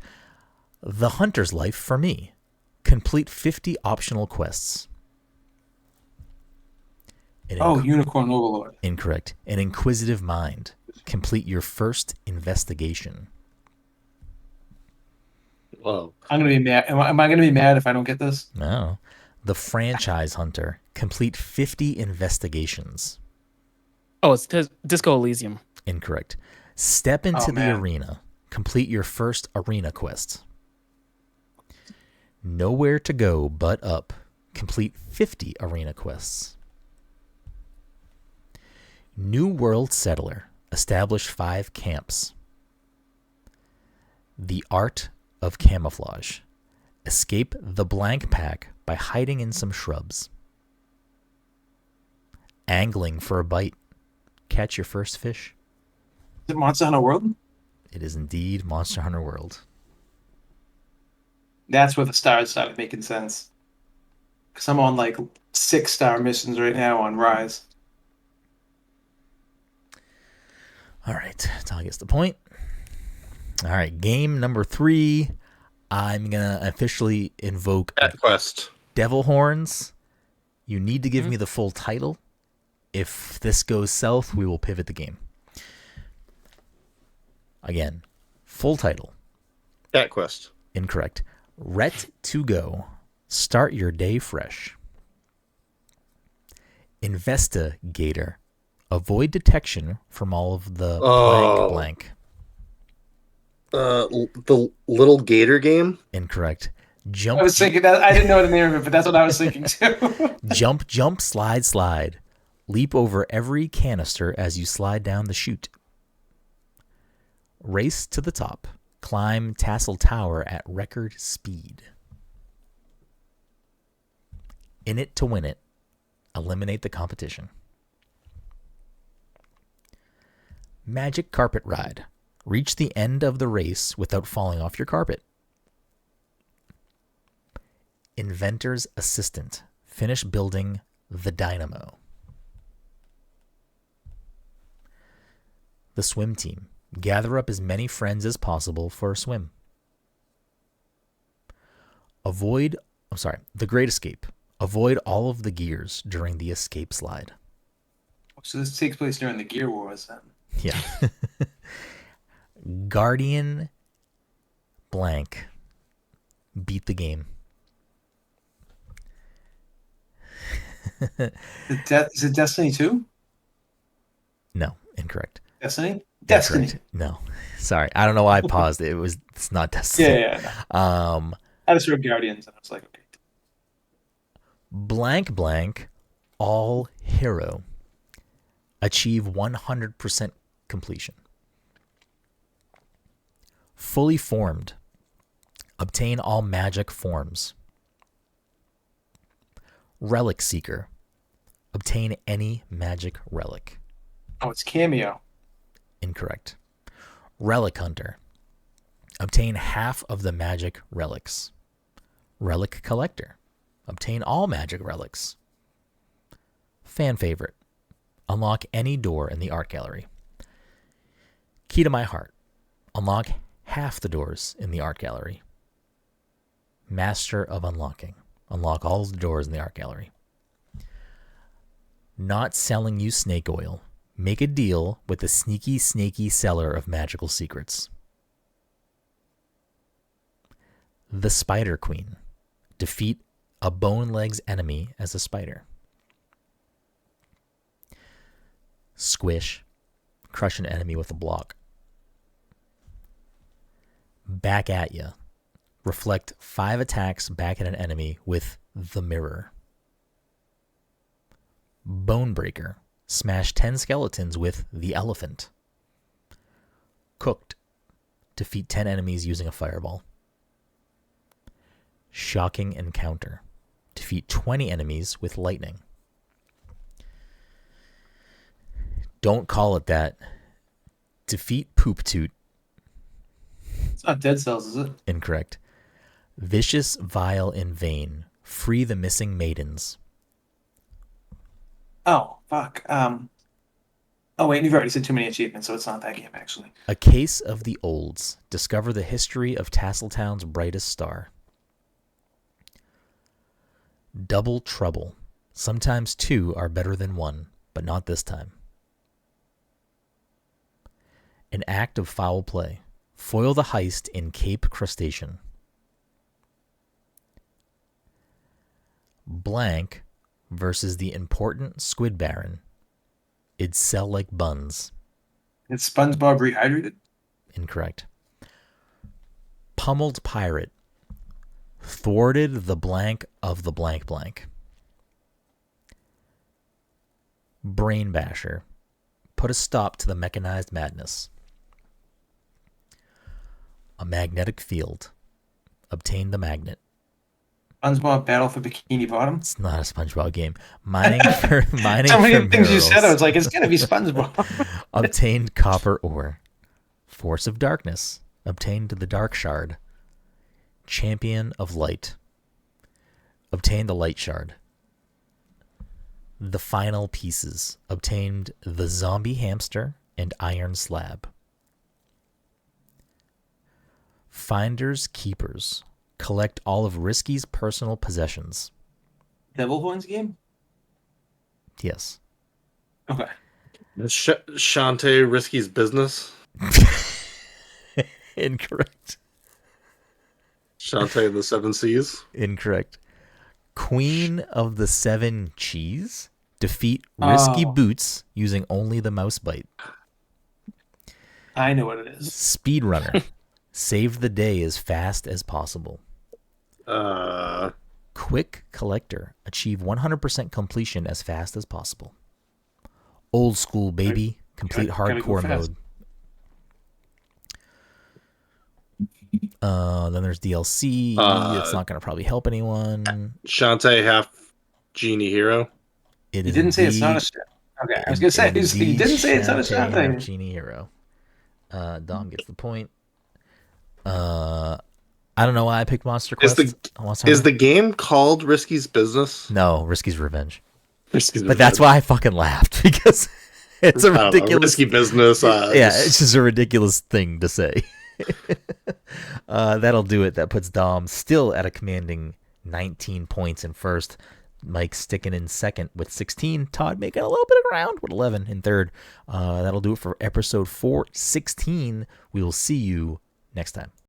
The Hunter's Life for me. Complete 50 optional quests. Unicorn Overlord. Incorrect. An Inquisitive Mind. Complete your first investigation. Whoa. I'm gonna be mad. Am I gonna be mad if I don't get this? No. The Franchise Hunter. Complete 50 investigations. Oh, it's Disco Elysium. Incorrect. Step into the man. arena. Complete your first arena quest. Nowhere to go but up. Complete 50 arena quests. New World Settler. Establish 5 camps. The Art of Camouflage. Escape the blank pack by hiding in some shrubs. Angling for a bite. Catch your first fish. Is it Monster Hunter World? It is indeed Monster Hunter World. That's where the stars started making sense. Because I'm on like 6-star missions right now on Rise. All right, Todd gets the point. All right, game number 3. I'm going to officially invoke Cat Quest. Devil Horns. You need to give me the full title. If this goes south, we will pivot the game. Again, full title. Cat Quest. Incorrect. Ret to go. Start your day fresh. Investigator. Avoid detection from all of the blank. The Little Gator game. Incorrect. I was thinking that. I didn't know the name of it, but that's what I was thinking too. Jump, slide. Leap over every canister as you slide down the chute. Race to the top. Climb Tassel Tower at record speed. In it to win it. Eliminate the competition. Magic Carpet Ride. Reach the end of the race without falling off your carpet. Inventor's Assistant. Finish building the dynamo. The Swim Team. Gather up as many friends as possible for a swim. The Great Escape. Avoid all of the gears during the escape slide. So this takes place during the Gear Wars then. Yeah. Guardian blank. Beat the game. Is it Destiny 2? No, incorrect. Destiny? Incorrect. Destiny. No. Sorry. I don't know why I paused. It's not Yeah, Destiny. yeah, no. Um I just heard Guardians, and I was like, okay. blank blank all hero. Achieve 100% completion. Fully formed. Obtain all magic forms. Relic seeker. Obtain any magic relic. Oh, it's Cameo. Incorrect. Relic hunter. Obtain half of the magic relics. Relic collector. Obtain all magic relics. Fan favorite. Unlock any door in the art gallery. Key to my heart. Unlock half the doors in the art gallery. Master of unlocking. Unlock all the doors in the art gallery. Not selling you snake oil. Make a deal with the sneaky, snaky seller of magical secrets. The Spider Queen. Defeat a bone legs enemy as a spider. Squish. Crush an enemy with a block. Back at ya. Reflect 5 attacks back at an enemy with the mirror. Bonebreaker. Smash 10 skeletons with the elephant. Cooked. Defeat 10 enemies using a fireball. Shocking encounter. Defeat 20 enemies with lightning. Don't call it that. Defeat Poop Toot. It's not Dead Cells, is it? Incorrect. Vicious Vile in Vain. Free the missing maidens. Oh, fuck. Oh, wait, you've already said too many achievements, so it's not that game, actually. A Case of the Olds. Discover the history of Tasseltown's brightest star. Double Trouble. Sometimes 2 are better than 1, but not this time. An Act of Foul Play. Foil the heist in Cape Crustacean. Blank versus the important Squid Baron. It'd sell like buns. It's SpongeBob Rehydrated? Incorrect. Pummeled Pirate. Thwarted the blank of the blank blank. Brain Basher. Put a stop to the mechanized madness. A magnetic field. Obtain the magnet. SpongeBob Battle for Bikini Bottom? It's not a SpongeBob game. Mining for mining So many for things you said, I minerals. was like, it's gonna be SpongeBob. Obtained copper ore. Force of darkness. Obtained the dark shard. Champion of light. Obtained the light shard. The final pieces. Obtained the zombie hamster and iron slab. Finders keepers. Collect all of Risky's personal possessions. Devil Horns game? Yes. Okay. Shantae Risky's business. Incorrect. Shantae and the Seven Seas. Incorrect. Queen of the Seven Cheese. Defeat Risky Oh. Boots using only the mouse bite. I know what it is. Speedrunner. Save the day as fast as possible. Quick Collector. Achieve 100% completion as fast as possible. Old School Baby. Complete gotta go hardcore fast. mode. Then there's DLC. It's not going to probably help anyone. Shantae half genie hero. It You is didn't say it's not a indeed- shit. Okay, I was gonna say, you indeed didn't say it's not a shot Shantae thing. half Genie Hero. Dom gets the point. I don't know why I picked Monster Is Quest. Is the game called Risky's Business? No, Risky's Revenge. Risky's But that's why I fucking laughed, because it's a ridiculous Risky Business. yeah, it's just a ridiculous thing to say. That'll do it. That puts Dom still at a commanding 19 points in first. Mike sticking in second with 16. Todd making a little bit of ground with 11 in third. That'll do it for episode 416. We will see you next time.